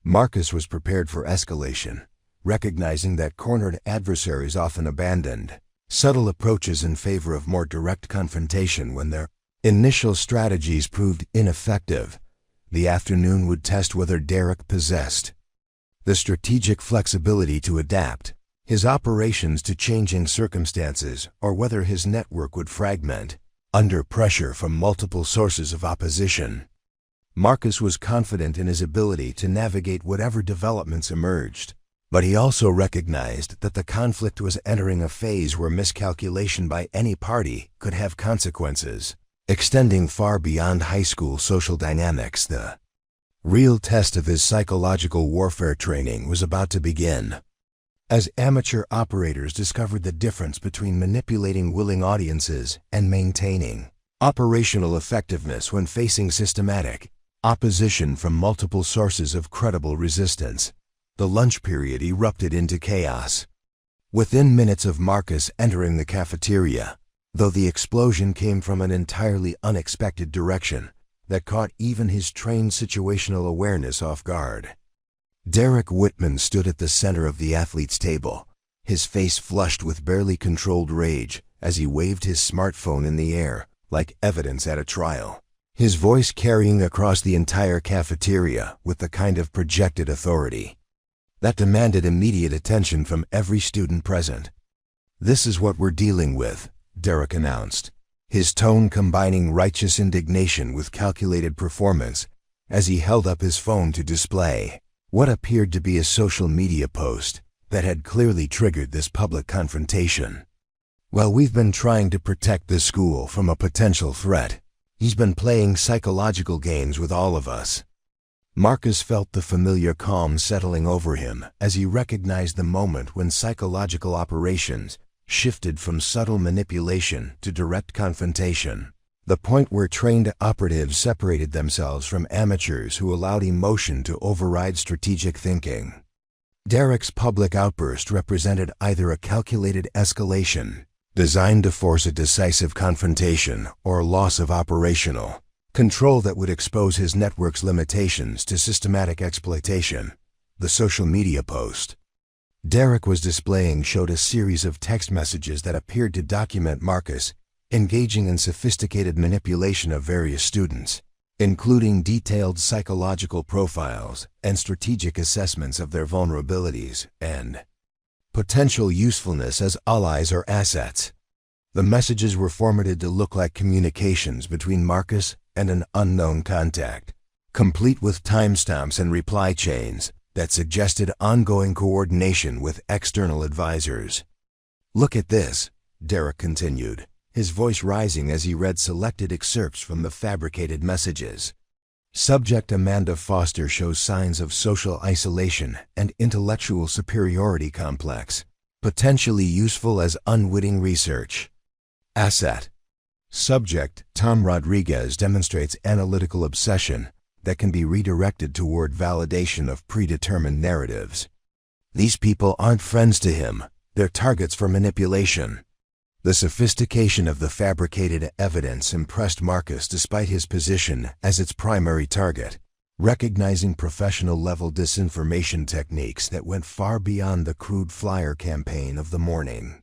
Marcus was prepared for escalation, recognizing that cornered adversaries often abandoned subtle approaches in favor of more direct confrontation when their Initial strategies proved ineffective. The afternoon would test whether Derek possessed the strategic flexibility to adapt his operations to changing circumstances, or whether his network would fragment under pressure from multiple sources of opposition. Marcus was confident in his ability to navigate whatever developments emerged, but he also recognized that the conflict was entering a phase where miscalculation by any party could have consequences extending far beyond high school social dynamics. The real test of his psychological warfare training was about to begin. As amateur operators discovered the difference between manipulating willing audiences and maintaining operational effectiveness when facing systematic opposition from multiple sources of credible resistance, the lunch period erupted into chaos. Within minutes of Marcus entering the cafeteria, though the explosion came from an entirely unexpected direction that caught even his trained situational awareness off guard. Derek Whitman stood at the center of the athlete's table, his face flushed with barely controlled rage as he waved his smartphone in the air like evidence at a trial, his voice carrying across the entire cafeteria with the kind of projected authority that demanded immediate attention from every student present. "This is what we're dealing with," Derek announced, his tone combining righteous indignation with calculated performance as he held up his phone to display what appeared to be a social media post that had clearly triggered this public confrontation. "While we've been trying to protect this school from a potential threat, he's been playing psychological games with all of us." Marcus felt the familiar calm settling over him as he recognized the moment when psychological operations shifted from subtle manipulation to direct confrontation, the point where trained operatives separated themselves from amateurs who allowed emotion to override strategic thinking. Derek's public outburst represented either a calculated escalation, designed to force a decisive confrontation, or a loss of operational control that would expose his network's limitations to systematic exploitation. The social media post Derek was displaying showed a series of text messages that appeared to document Marcus engaging in sophisticated manipulation of various students, including detailed psychological profiles and strategic assessments of their vulnerabilities and potential usefulness as allies or assets. The messages were formatted to look like communications between Marcus and an unknown contact, complete with timestamps and reply chains that suggested ongoing coordination with external advisors. "Look at this," Derek continued, his voice rising as he read selected excerpts from the fabricated messages. "Subject Amanda Foster shows signs of social isolation and intellectual superiority complex, potentially useful as unwitting research. Asset. Subject Tom Rodriguez demonstrates analytical obsession that can be redirected toward validation of predetermined narratives. These people aren't friends to him, they're targets for manipulation." The sophistication of the fabricated evidence impressed Marcus despite his position as its primary target, recognizing professional-level disinformation techniques that went far beyond the crude flyer campaign of the morning.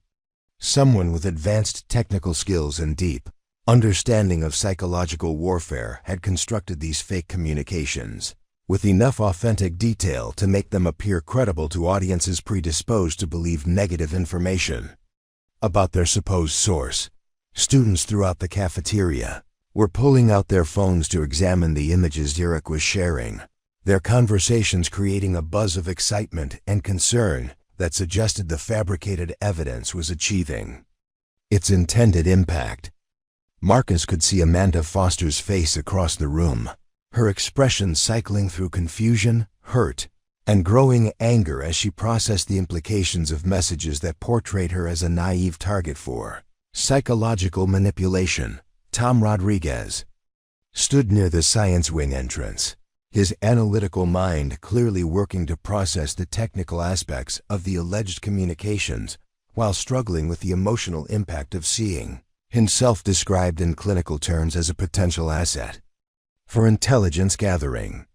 Someone with advanced technical skills and deep understanding of psychological warfare had constructed these fake communications with enough authentic detail to make them appear credible to audiences predisposed to believe negative information about their supposed source. Students throughout the cafeteria were pulling out their phones to examine the images Derek was sharing, their conversations creating a buzz of excitement and concern that suggested the fabricated evidence was achieving its intended impact. Marcus could see Amanda Foster's face across the room, her expression cycling through confusion, hurt, and growing anger as she processed the implications of messages that portrayed her as a naive target for psychological manipulation. Tom Rodriguez stood near the science wing entrance, his analytical mind clearly working to process the technical aspects of the alleged communications while struggling with the emotional impact of seeing himself described in clinical terms as a potential asset for intelligence gathering.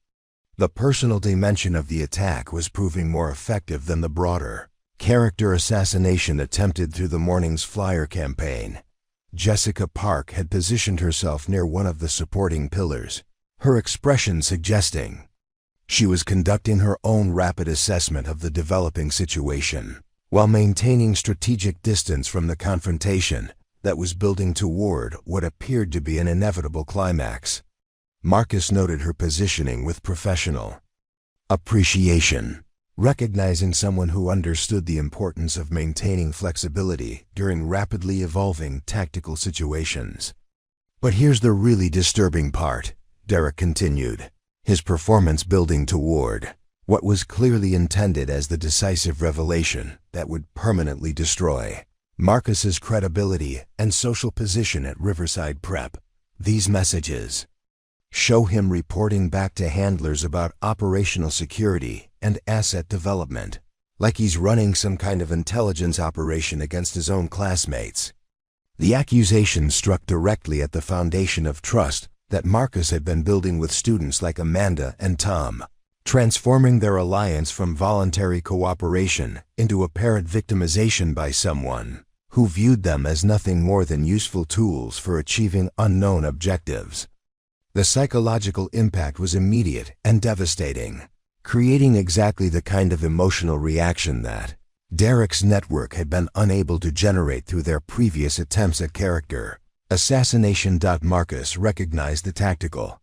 The personal dimension of the attack was proving more effective than the broader character assassination attempted through the morning's flyer campaign. Jessica Park had positioned herself near one of the supporting pillars, her expression suggesting she was conducting her own rapid assessment of the developing situation, while maintaining strategic distance from the confrontation that was building toward what appeared to be an inevitable climax. Marcus noted her positioning with professional appreciation, recognizing someone who understood the importance of maintaining flexibility during rapidly evolving tactical situations. But here's the really disturbing part, Derek continued, his performance building toward what was clearly intended as the decisive revelation that would permanently destroy Marcus's credibility and social position at Riverside Prep. These messages show him reporting back to handlers about operational security and asset development, like he's running some kind of intelligence operation against his own classmates. The accusations struck directly at the foundation of trust that Marcus had been building with students like Amanda and Tom, transforming their alliance from voluntary cooperation into apparent victimization by someone who viewed them as nothing more than useful tools for achieving unknown objectives. The psychological impact was immediate and devastating, creating exactly the kind of emotional reaction that Derek's network had been unable to generate through their previous attempts at character assassination. Marcus recognized the tactical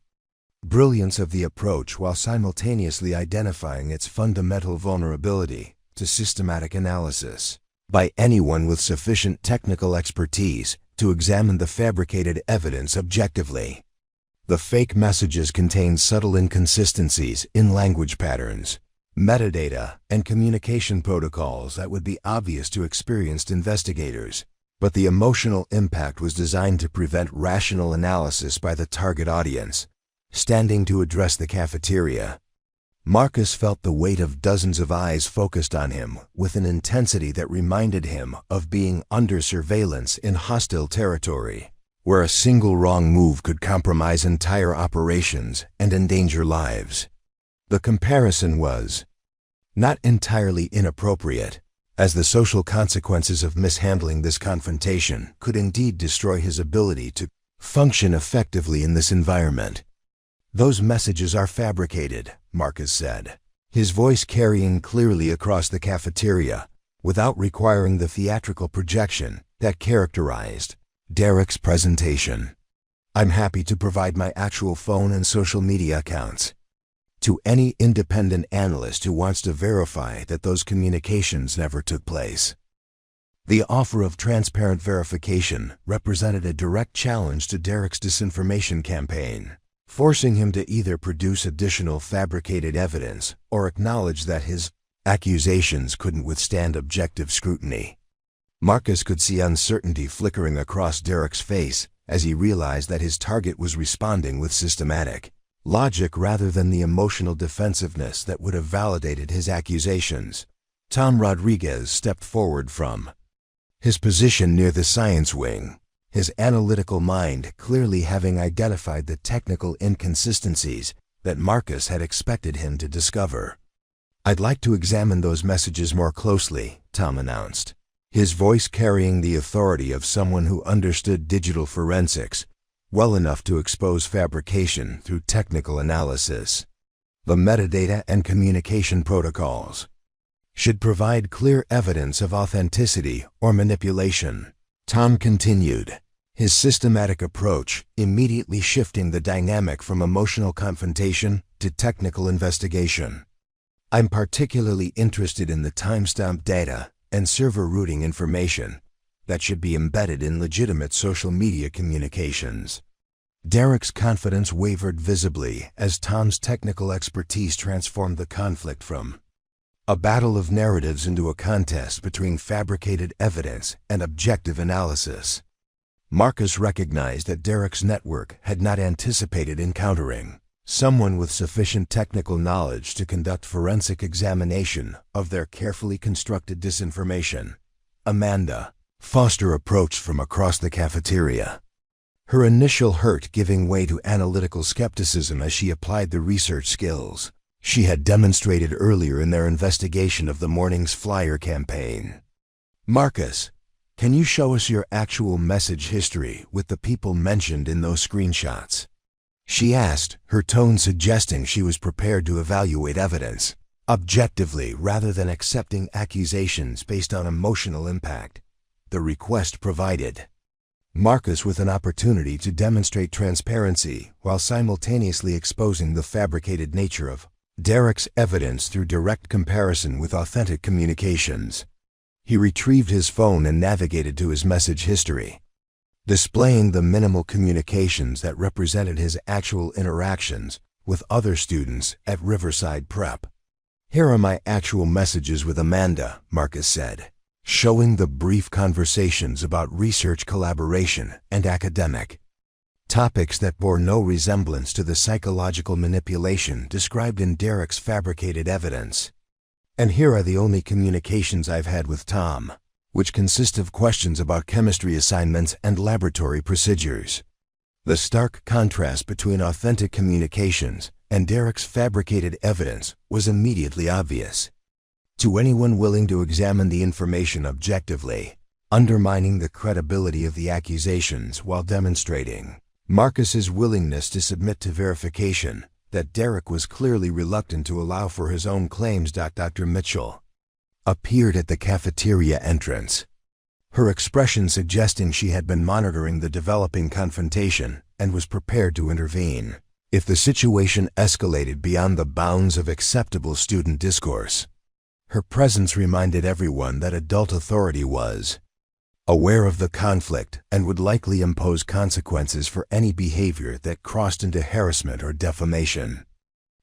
brilliance of the approach while simultaneously identifying its fundamental vulnerability to systematic analysis by anyone with sufficient technical expertise to examine the fabricated evidence objectively. The fake messages contained subtle inconsistencies in language patterns, metadata, and communication protocols that would be obvious to experienced investigators, but the emotional impact was designed to prevent rational analysis by the target audience, standing to address the cafeteria. Marcus felt the weight of dozens of eyes focused on him with an intensity that reminded him of being under surveillance in hostile territory, where a single wrong move could compromise entire operations and endanger lives. The comparison was not entirely inappropriate, as the social consequences of mishandling this confrontation could indeed destroy his ability to function effectively in this environment. "Those messages are fabricated," Marcus said, his voice carrying clearly across the cafeteria without requiring the theatrical projection that characterized Derek's presentation. "I'm happy to provide my actual phone and social media accounts to any independent analyst who wants to verify that those communications never took place." The offer of transparent verification represented a direct challenge to Derek's disinformation campaign, forcing him to either produce additional fabricated evidence or acknowledge that his accusations couldn't withstand objective scrutiny. Marcus could see uncertainty flickering across Derek's face as he realized that his target was responding with systematic logic rather than the emotional defensiveness that would have validated his accusations. Tom Rodriguez stepped forward from his position near the science wing, his analytical mind clearly having identified the technical inconsistencies that Marcus had expected him to discover. "I'd like to examine those messages more closely," Tom announced, his voice carrying the authority of someone who understood digital forensics well enough to expose fabrication through technical analysis. "The metadata and communication protocols should provide clear evidence of authenticity or manipulation," Tom continued, his systematic approach immediately shifting the dynamic from emotional confrontation to technical investigation. "I'm particularly interested in the timestamp data and server routing information that should be embedded in legitimate social media communications." Derek's confidence wavered visibly as Tom's technical expertise transformed the conflict from a battle of narratives into a contest between fabricated evidence and objective analysis. Marcus recognized that Derek's network had not anticipated encountering someone with sufficient technical knowledge to conduct forensic examination of their carefully constructed disinformation. Amanda Foster approached from across the cafeteria, her initial hurt giving way to analytical skepticism as she applied the research skills she had demonstrated earlier in their investigation of the morning's flyer campaign. "Marcus, Can you show us your actual message history with the people mentioned in those screenshots? She asked, her tone suggesting she was prepared to evaluate evidence objectively rather than accepting accusations based on emotional impact. The request provided Marcus with an opportunity to demonstrate transparency while simultaneously exposing the fabricated nature of Derek's evidence through direct comparison with authentic communications. He retrieved his phone and navigated to his message history, displaying the minimal communications that represented his actual interactions with other students at Riverside Prep. Here are my actual messages with Amanda, Marcus said, showing the brief conversations about research collaboration and academic topics that bore no resemblance to the psychological manipulation described in Derek's fabricated evidence. And here are the only communications I've had with Tom, which consist of questions about chemistry assignments and laboratory procedures. The stark contrast between authentic communications and Derek's fabricated evidence was immediately obvious to anyone willing to examine the information objectively, undermining the credibility of the accusations while demonstrating Marcus's willingness to submit to verification that Derek was clearly reluctant to allow for his own claims. Dr. Mitchell appeared at the cafeteria entrance, her expression suggesting she had been monitoring the developing confrontation and was prepared to intervene if the situation escalated beyond the bounds of acceptable student discourse. Her presence reminded everyone that adult authority was aware of the conflict and would likely impose consequences for any behavior that crossed into harassment or defamation.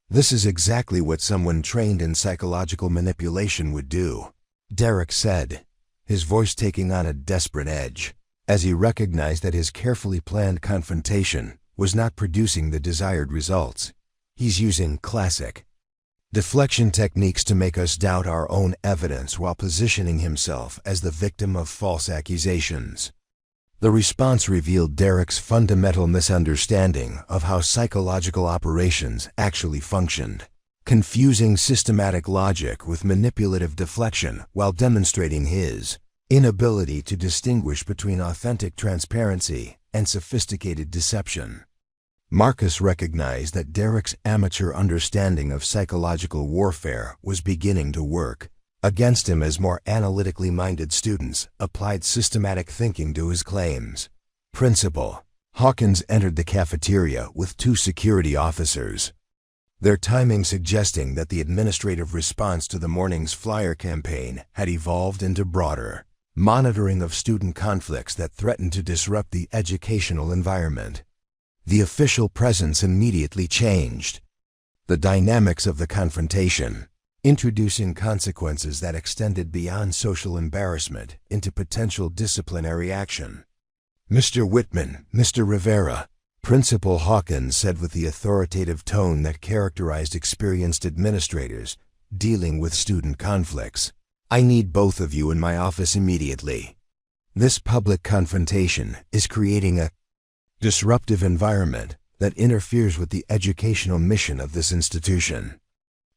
This is exactly what someone trained in psychological manipulation would do, Derek said, his voice taking on a desperate edge, as he recognized that his carefully planned confrontation was not producing the desired results. He's using classic deflection techniques to make us doubt our own evidence while positioning himself as the victim of false accusations. The response revealed Derek's fundamental misunderstanding of how psychological operations actually functioned, confusing systematic logic with manipulative deflection while demonstrating his inability to distinguish between authentic transparency and sophisticated deception. Marcus recognized that Derek's amateur understanding of psychological warfare was beginning to work against him as more analytically minded students applied systematic thinking to his claims. Principal Hawkins entered the cafeteria with 2 security officers, their timing suggesting that the administrative response to the morning's flyer campaign had evolved into broader monitoring of student conflicts that threatened to disrupt the educational environment. The official presence immediately changed the dynamics of the confrontation, introducing consequences that extended beyond social embarrassment into potential disciplinary action. Mr. Whitman, Mr. Rivera, Principal Hawkins said with the authoritative tone that characterized experienced administrators dealing with student conflicts, I need both of you in my office immediately. This public confrontation is creating a disruptive environment that interferes with the educational mission of this institution.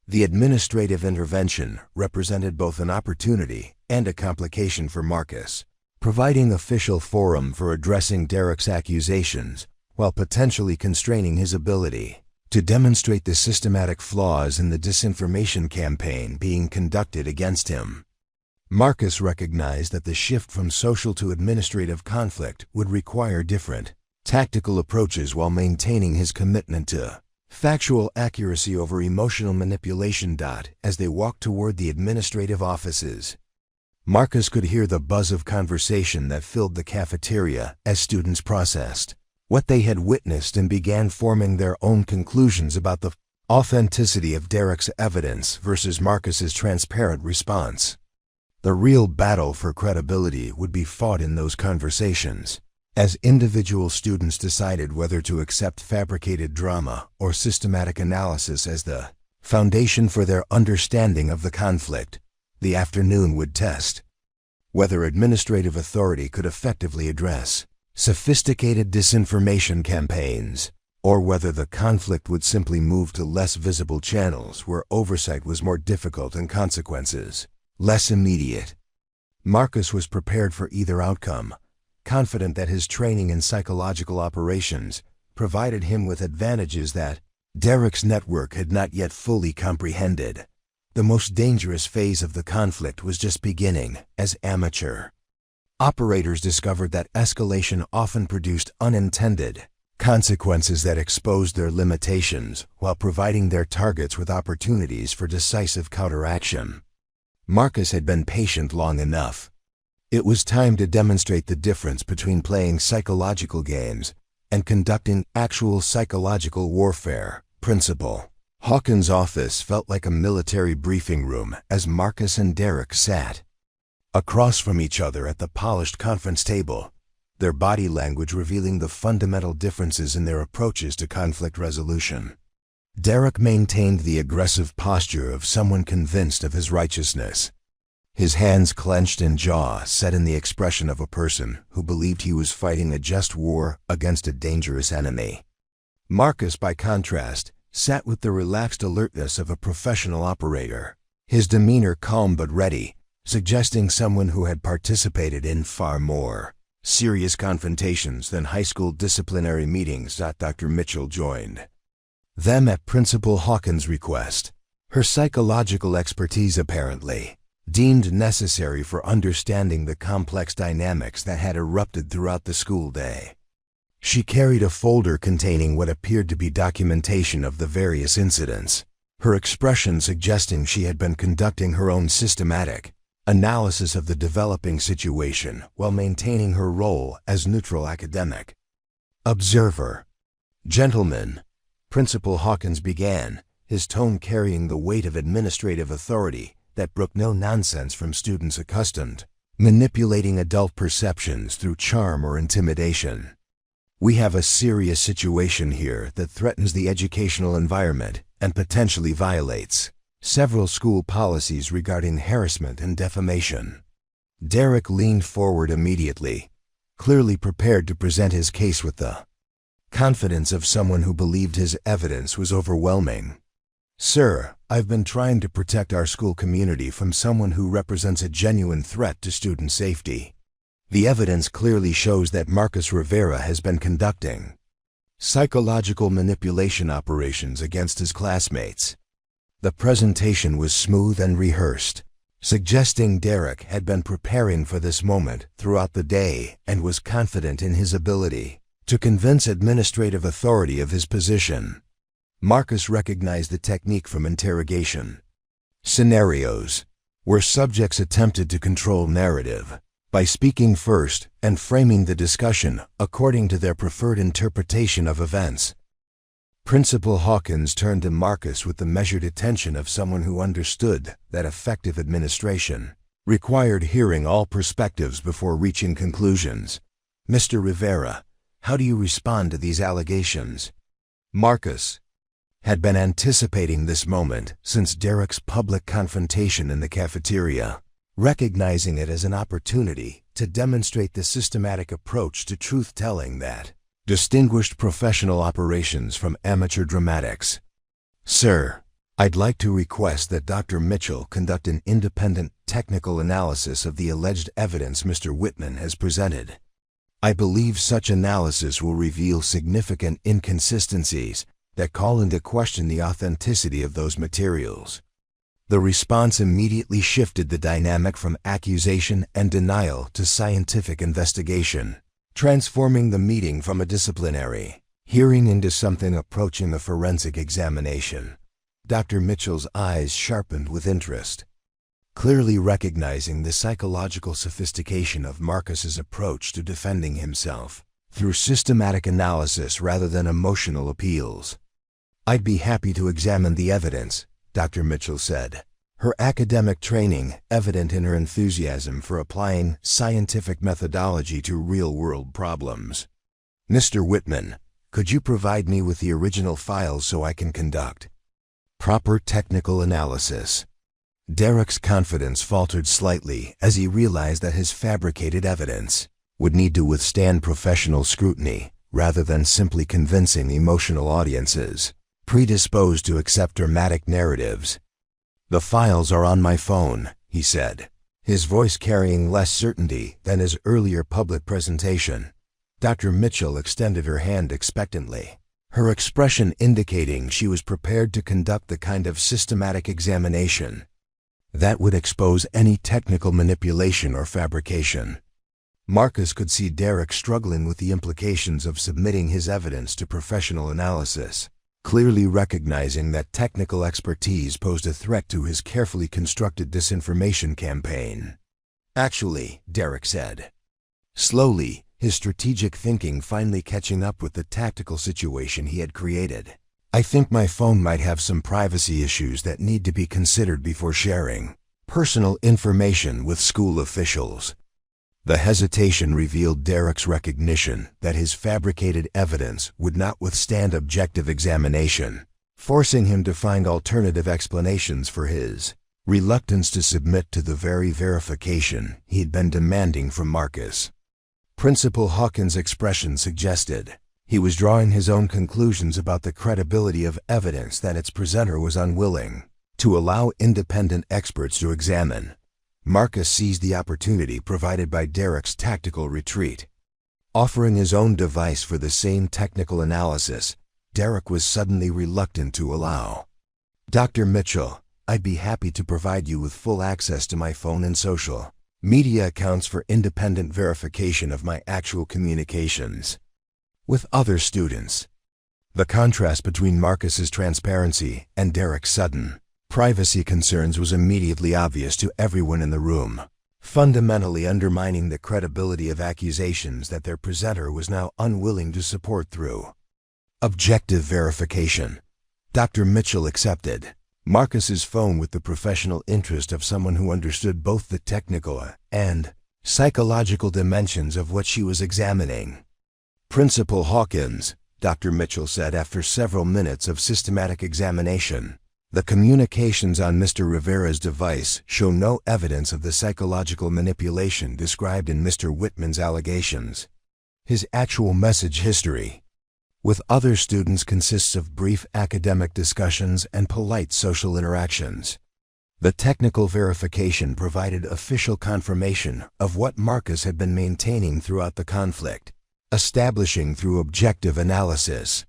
The administrative intervention represented both an opportunity and a complication for Marcus, providing official forum for addressing Derek's accusations while potentially constraining his ability to demonstrate the systematic flaws in the disinformation campaign being conducted against him. Marcus recognized that the shift from social to administrative conflict would require different tactical approaches while maintaining his commitment to factual accuracy over emotional manipulation. As they walked toward the administrative offices, Marcus could hear the buzz of conversation that filled the cafeteria as students processed what they had witnessed and began forming their own conclusions about the authenticity of Derek's evidence versus Marcus's transparent response. The real battle for credibility would be fought in those conversations, as individual students decided whether to accept fabricated drama or systematic analysis as the foundation for their understanding of the conflict. The afternoon would test whether administrative authority could effectively address sophisticated disinformation campaigns, or whether the conflict would simply move to less visible channels where oversight was more difficult and consequences less immediate. Marcus was prepared for either outcome, confident that his training in psychological operations provided him with advantages that Derek's network had not yet fully comprehended. The most dangerous phase of the conflict was just beginning. As amateur operators discovered that escalation often produced unintended consequences that exposed their limitations while providing their targets with opportunities for decisive counteraction. Marcus had been patient long enough. It was time to demonstrate the difference between playing psychological games and conducting actual psychological warfare. Principal Hawkins' office felt like a military briefing room as Marcus and Derek sat across from each other at the polished conference table, their body language revealing the fundamental differences in their approaches to conflict resolution. Derek maintained the aggressive posture of someone convinced of his righteousness, his hands clenched and jaw set in the expression of a person who believed he was fighting a just war against a dangerous enemy. Marcus, by contrast, sat with the relaxed alertness of a professional operator, his demeanor calm but ready, suggesting someone who had participated in far more serious confrontations than high school disciplinary meetings. Dr. Mitchell joined them at Principal Hawkins' request, her psychological expertise apparently deemed necessary for understanding the complex dynamics that had erupted throughout the school day. She carried a folder containing what appeared to be documentation of the various incidents, her expression suggesting she had been conducting her own systematic analysis of the developing situation while maintaining her role as neutral academic observer. "Gentlemen," Principal Hawkins began, his tone carrying the weight of administrative authority that brook no nonsense from students accustomed manipulating adult perceptions through charm or intimidation. "We have a serious situation here that threatens the educational environment and potentially violates several school policies regarding harassment and defamation." Derek leaned forward immediately, clearly prepared to present his case with the confidence of someone who believed his evidence was overwhelming. "Sir, I've been trying to protect our school community from someone who represents a genuine threat to student safety. The evidence clearly shows that Marcus Rivera has been conducting psychological manipulation operations against his classmates." The presentation was smooth and rehearsed, suggesting Derek had been preparing for this moment throughout the day and was confident in his ability to convince administrative authority of his position. Marcus recognized the technique from interrogation scenarios, where subjects attempted to control narrative by speaking first and framing the discussion according to their preferred interpretation of events. Principal Hawkins turned to Marcus with the measured attention of someone who understood that effective administration required hearing all perspectives before reaching conclusions. "Mr. Rivera, how do you respond to these allegations?" Marcus had been anticipating this moment since Derek's public confrontation in the cafeteria, recognizing it as an opportunity to demonstrate the systematic approach to truth-telling that distinguished professional operations from amateur dramatics. "Sir, I'd like to request that Dr. Mitchell conduct an independent technical analysis of the alleged evidence Mr. Whitman has presented. I believe such analysis will reveal significant inconsistencies that call into question the authenticity of those materials." The response immediately shifted the dynamic from accusation and denial to scientific investigation, transforming the meeting from a disciplinary hearing into something approaching a forensic examination. Dr. Mitchell's eyes sharpened with interest, clearly recognizing the psychological sophistication of Marcus's approach to defending himself through systematic analysis rather than emotional appeals. "I'd be happy to examine the evidence," Dr. Mitchell said, her academic training evident in her enthusiasm for applying scientific methodology to real-world problems. "Mr. Whitman, could you provide me with the original files so I can conduct proper technical analysis?" Derek's confidence faltered slightly as he realized that his fabricated evidence would need to withstand professional scrutiny rather than simply convincing emotional audiences predisposed to accept dramatic narratives. "The files are on my phone," he said, his voice carrying less certainty than his earlier public presentation. Dr. Mitchell extended her hand expectantly, her expression indicating she was prepared to conduct the kind of systematic examination that would expose any technical manipulation or fabrication. Marcus could see Derek struggling with the implications of submitting his evidence to professional analysis, clearly recognizing that technical expertise posed a threat to his carefully constructed disinformation campaign. "Actually," Derek said, slowly, his strategic thinking finally catching up with the tactical situation he had created, "I think my phone might have some privacy issues that need to be considered before sharing personal information with school officials." The hesitation revealed Derek's recognition that his fabricated evidence would not withstand objective examination, forcing him to find alternative explanations for his reluctance to submit to the very verification he'd been demanding from Marcus. Principal Hawkins' expression suggested he was drawing his own conclusions about the credibility of evidence that its presenter was unwilling to allow independent experts to examine. Marcus seized the opportunity provided by Derek's tactical retreat. Offering his own device for the same technical analysis, Derek was suddenly reluctant to allow. "Dr. Mitchell, I'd be happy to provide you with full access to my phone and social media accounts for independent verification of my actual communications with other students." The contrast between Marcus's transparency and Derek's sudden privacy concerns was immediately obvious to everyone in the room, fundamentally undermining the credibility of accusations that their presenter was now unwilling to support through objective verification. Dr. Mitchell accepted Marcus's phone with the professional interest of someone who understood both the technical and psychological dimensions of what she was examining. "Principal Hawkins," Dr. Mitchell said after several minutes of systematic examination, "the communications on Mr. Rivera's device show no evidence of the psychological manipulation described in Mr. Whitman's allegations. His actual message history with other students consists of brief academic discussions and polite social interactions. The technical verification provided official confirmation of what Marcus had been maintaining throughout the conflict, establishing through objective analysis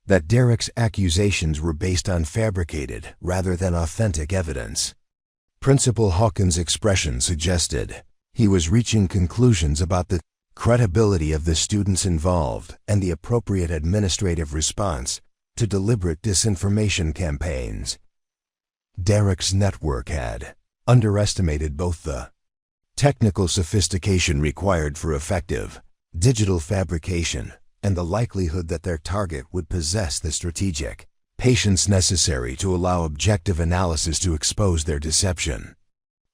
that Derek's accusations were based on fabricated rather than authentic evidence." Principal Hawkins' expression suggested he was reaching conclusions about the credibility of the students involved and the appropriate administrative response to deliberate disinformation campaigns. Derek's network had underestimated both the technical sophistication required for effective digital fabrication and the likelihood that their target would possess the strategic patience necessary to allow objective analysis to expose their deception.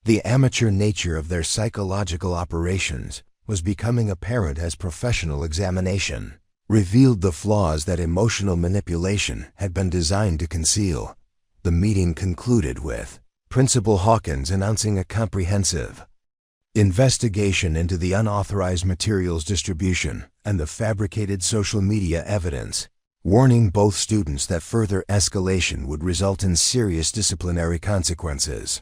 The amateur nature of their psychological operations was becoming apparent as professional examination revealed the flaws that emotional manipulation had been designed to conceal. The meeting concluded with Principal Hawkins announcing a comprehensive investigation into the unauthorized materials distribution and the fabricated social media evidence, warning both students that further escalation would result in serious disciplinary consequences.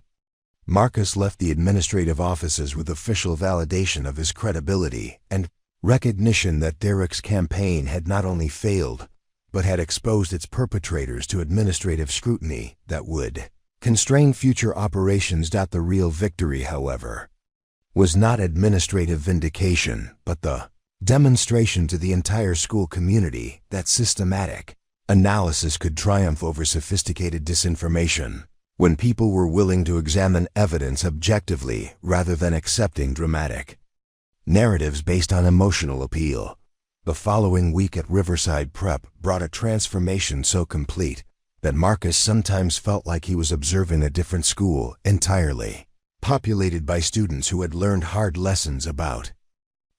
Marcus left the administrative offices with official validation of his credibility and recognition that Derek's campaign had not only failed, but had exposed its perpetrators to administrative scrutiny that would constrain future operations. The real victory, however, was not administrative vindication, but the demonstration to the entire school community that systematic analysis could triumph over sophisticated disinformation when people were willing to examine evidence objectively rather than accepting dramatic narratives based on emotional appeal. The following week at Riverside Prep brought a transformation so complete that Marcus sometimes felt like he was observing a different school entirely, populated by students who had learned hard lessons about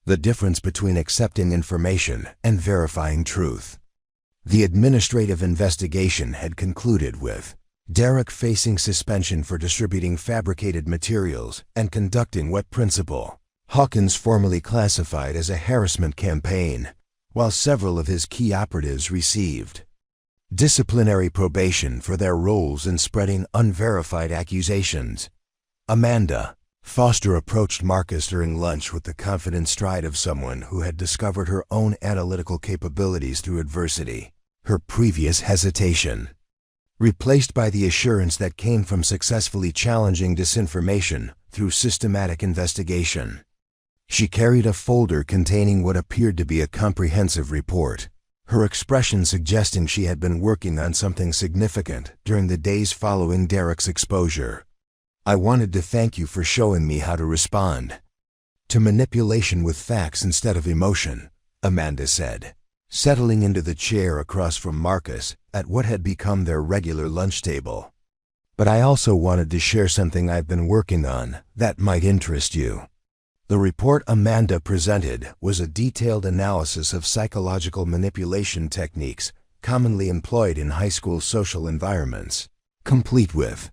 the difference between accepting information and verifying truth. The administrative investigation had concluded with Derek facing suspension for distributing fabricated materials and conducting what Principal Hawkins formally classified as a harassment campaign, while several of his key operatives received disciplinary probation for their roles in spreading unverified accusations. Amanda, Foster approached Marcus during lunch with the confident stride of someone who had discovered her own analytical capabilities through adversity. Her previous hesitation, replaced by the assurance that came from successfully challenging disinformation through systematic investigation. She carried a folder containing what appeared to be a comprehensive report, her expression suggesting she had been working on something significant during the days following Derek's exposure. "I wanted to thank you for showing me how to respond to manipulation with facts instead of emotion," Amanda said, settling into the chair across from Marcus at what had become their regular lunch table. "But I also wanted to share something I've been working on that might interest you." The report Amanda presented was a detailed analysis of psychological manipulation techniques commonly employed in high school social environments, complete with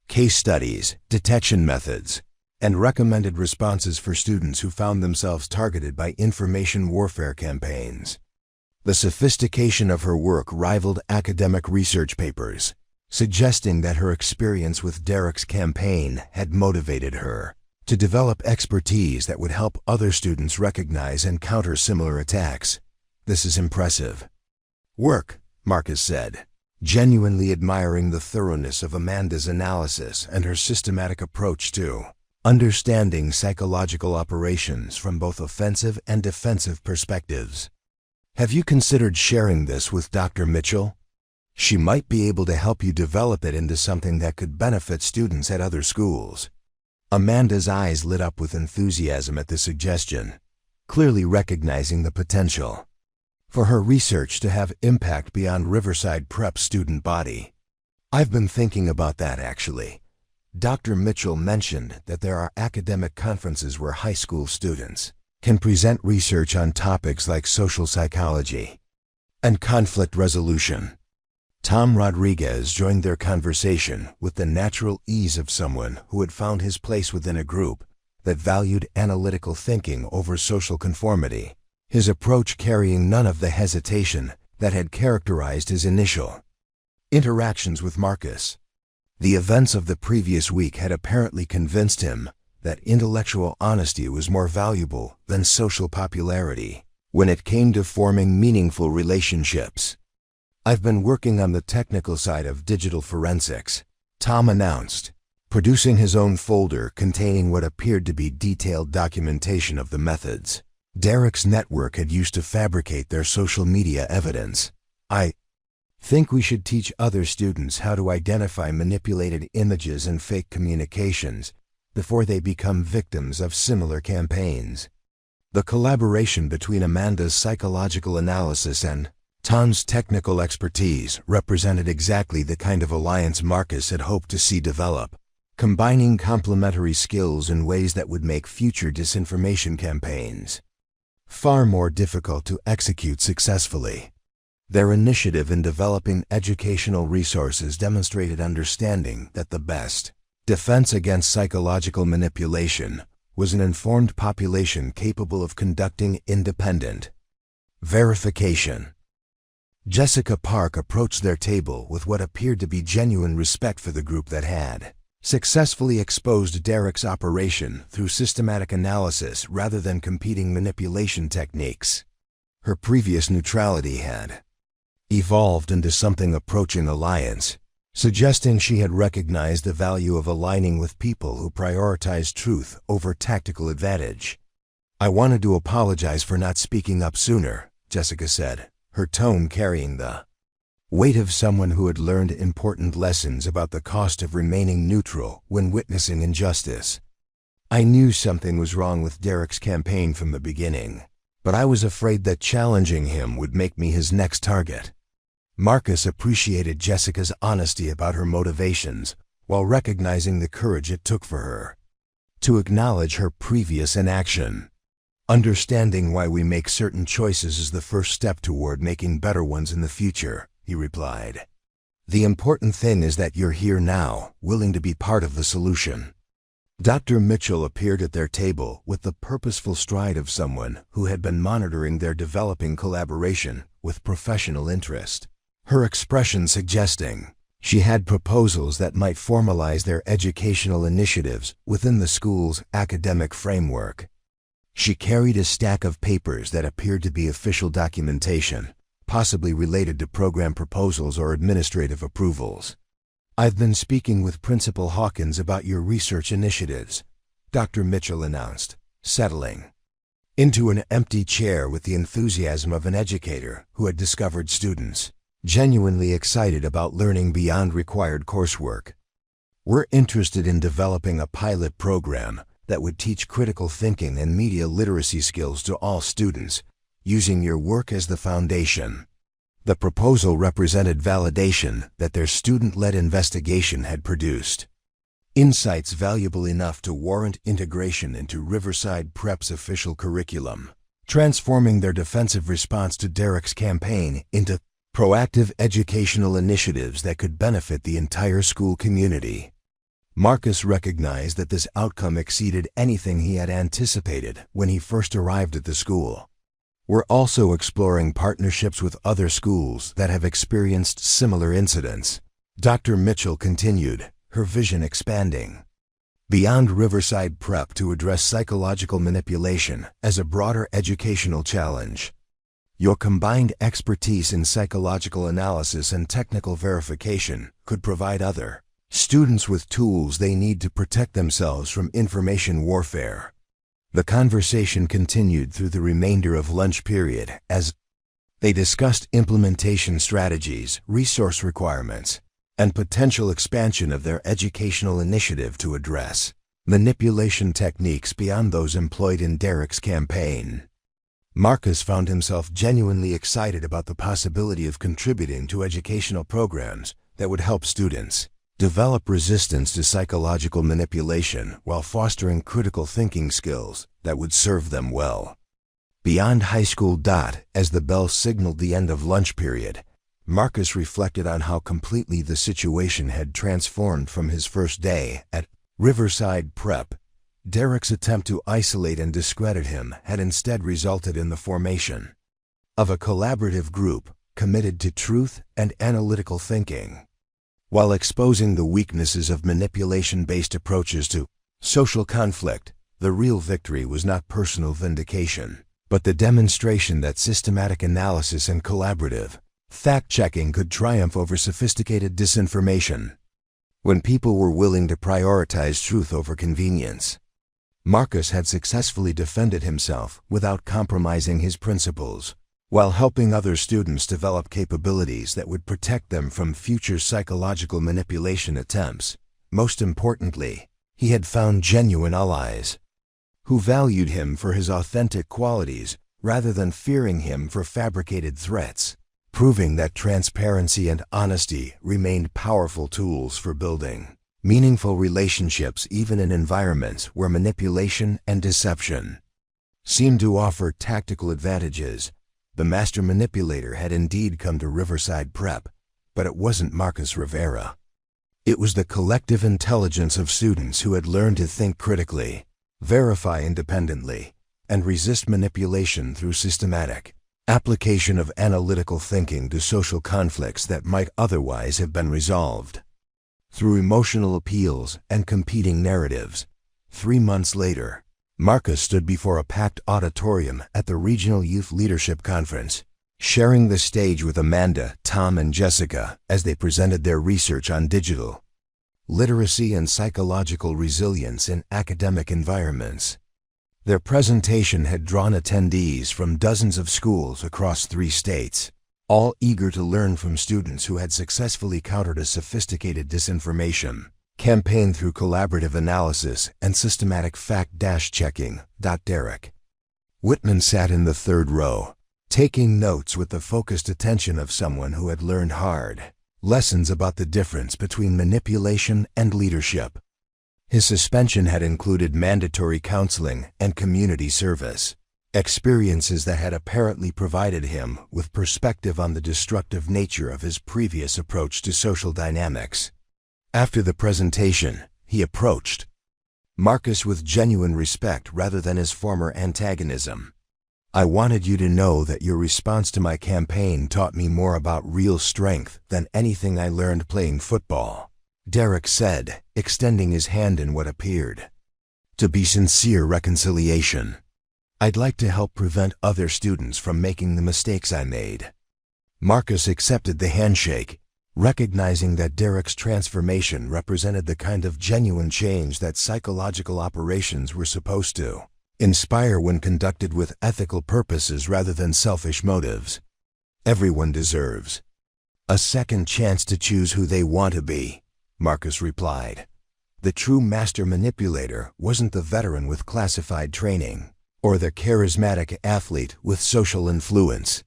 case studies, detection methods, and recommended responses for students who found themselves targeted by information warfare campaigns. The sophistication of her work rivaled academic research papers, suggesting that her experience with Derek's campaign had motivated her to develop expertise that would help other students recognize and counter similar attacks. "This is impressive work," Marcus said, genuinely admiring the thoroughness of Amanda's analysis and her systematic approach to understanding psychological operations from both offensive and defensive perspectives. "Have you considered sharing this with Dr. Mitchell? She might be able to help you develop it into something that could benefit students at other schools." Amanda's eyes lit up with enthusiasm at the suggestion, clearly recognizing the potential for her research to have impact beyond Riverside Prep's student body. "I've been thinking about that, actually. Dr. Mitchell mentioned that there are academic conferences where high school students can present research on topics like social psychology and conflict resolution." Tom Rodriguez joined their conversation with the natural ease of someone who had found his place within a group that valued analytical thinking over social conformity, his approach carrying none of the hesitation that had characterized his initial interactions with Marcus. The events of the previous week had apparently convinced him that intellectual honesty was more valuable than social popularity when it came to forming meaningful relationships. "I've been working on the technical side of digital forensics," Tom announced, producing his own folder containing what appeared to be detailed documentation of the methods Derek's network had used to fabricate their social media evidence. "I think we should teach other students how to identify manipulated images and fake communications before they become victims of similar campaigns." The collaboration between Amanda's psychological analysis and Tom's technical expertise represented exactly the kind of alliance Marcus had hoped to see develop, combining complementary skills in ways that would make future disinformation campaigns far more difficult to execute successfully. Their initiative in developing educational resources demonstrated understanding that the best defense against psychological manipulation was an informed population capable of conducting independent verification. Jessica Park approached their table with what appeared to be genuine respect for the group that had successfully exposed Derek's operation through systematic analysis rather than competing manipulation techniques. Her previous neutrality had evolved into something approaching alliance, suggesting she had recognized the value of aligning with people who prioritize truth over tactical advantage. "I wanted to apologize for not speaking up sooner," Jessica said, her tone carrying the weight of someone who had learned important lessons about the cost of remaining neutral when witnessing injustice. "I knew something was wrong with Derek's campaign from the beginning, but I was afraid that challenging him would make me his next target." Marcus appreciated Jessica's honesty about her motivations while recognizing the courage it took for her to acknowledge her previous inaction. "Understanding why we make certain choices is the first step toward making better ones in the future," he replied. "The important thing is that you're here now, willing to be part of the solution." Dr. Mitchell appeared at their table with the purposeful stride of someone who had been monitoring their developing collaboration with professional interest, her expression suggesting She had proposals that might formalize their educational initiatives within the school's academic framework. She carried a stack of papers that appeared to be official documentation, possibly related to program proposals or administrative approvals. "I've been speaking with Principal Hawkins about your research initiatives," Dr. Mitchell announced, settling into an empty chair with the enthusiasm of an educator who had discovered students genuinely excited about learning beyond required coursework. "We're interested in developing a pilot program that would teach critical thinking and media literacy skills to all students, using your work as the foundation." The proposal represented validation that their student-led investigation had produced insights valuable enough to warrant integration into Riverside Prep's official curriculum, transforming their defensive response to Derek's campaign into proactive educational initiatives that could benefit the entire school community. Marcus recognized that this outcome exceeded anything he had anticipated when he first arrived at the school. "We're also exploring partnerships with other schools that have experienced similar incidents," Dr. Mitchell continued, her vision expanding beyond Riverside Prep to address psychological manipulation as a broader educational challenge. "Your combined expertise in psychological analysis and technical verification could provide other students with tools they need to protect themselves from information warfare." The conversation continued through the remainder of lunch period as they discussed implementation strategies, resource requirements, and potential expansion of their educational initiative to address manipulation techniques beyond those employed in Derek's campaign. Marcus found himself genuinely excited about the possibility of contributing to educational programs that would help students develop resistance to psychological manipulation while fostering critical thinking skills that would serve them well. Beyond high school. As the bell signaled the end of lunch period, Marcus reflected on how completely the situation had transformed from his first day at Riverside Prep. Derek's attempt to isolate and discredit him had instead resulted in the formation of a collaborative group committed to truth and analytical thinking. While exposing the weaknesses of manipulation-based approaches to social conflict, the real victory was not personal vindication, but the demonstration that systematic analysis and collaborative fact-checking could triumph over sophisticated disinformation. When people were willing to prioritize truth over convenience, Marcus had successfully defended himself without compromising his principles, while helping other students develop capabilities that would protect them from future psychological manipulation attempts. Most importantly, he had found genuine allies who valued him for his authentic qualities rather than fearing him for fabricated threats, proving that transparency and honesty remained powerful tools for building meaningful relationships even in environments where manipulation and deception seemed to offer tactical advantages. The master manipulator had indeed come to Riverside Prep, but it wasn't Marcus Rivera. It was the collective intelligence of students who had learned to think critically, verify independently, and resist manipulation through systematic application of analytical thinking to social conflicts that might otherwise have been resolved through emotional appeals and competing narratives. 3 months later, Marcus stood before a packed auditorium at the Regional Youth Leadership Conference, sharing the stage with Amanda, Tom, and Jessica as they presented their research on digital literacy and psychological resilience in academic environments. Their presentation had drawn attendees from dozens of schools across 3 states, all eager to learn from students who had successfully countered a sophisticated disinformation campaign through collaborative analysis and systematic fact-checking. Derek Whitman sat in the 3rd row, taking notes with the focused attention of someone who had learned hard lessons about the difference between manipulation and leadership. His suspension had included mandatory counseling and community service, experiences that had apparently provided him with perspective on the destructive nature of his previous approach to social dynamics. After the presentation, he approached Marcus with genuine respect rather than his former antagonism. I wanted you to know that your response to my campaign taught me more about real strength than anything I learned playing football," Derek said, extending his hand in what appeared to be sincere reconciliation. "I'd like to help prevent other students from making the mistakes I made." Marcus accepted the handshake, recognizing that Derek's transformation represented the kind of genuine change that psychological operations were supposed to inspire when conducted with ethical purposes rather than selfish motives. "Everyone deserves a second chance to choose who they want to be," Marcus replied. The true master manipulator wasn't the veteran with classified training or the charismatic athlete with social influence.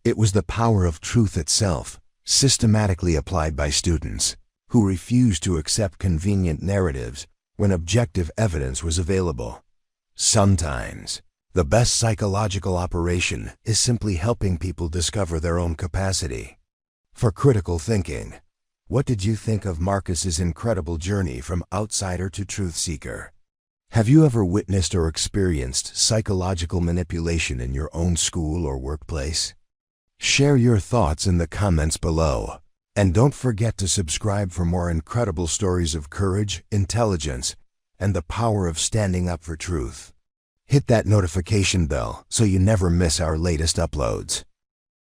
It was the power of truth itself, systematically applied by students who refused to accept convenient narratives when objective evidence was available. Sometimes, the best psychological operation is simply helping people discover their own capacity for critical thinking. What did you think of Marcus's incredible journey from outsider to truth seeker? Have you ever witnessed or experienced psychological manipulation in your own school or workplace? Share your thoughts in the comments below. And don't forget to subscribe for more incredible stories of courage, intelligence, and the power of standing up for truth. Hit that notification bell so you never miss our latest uploads.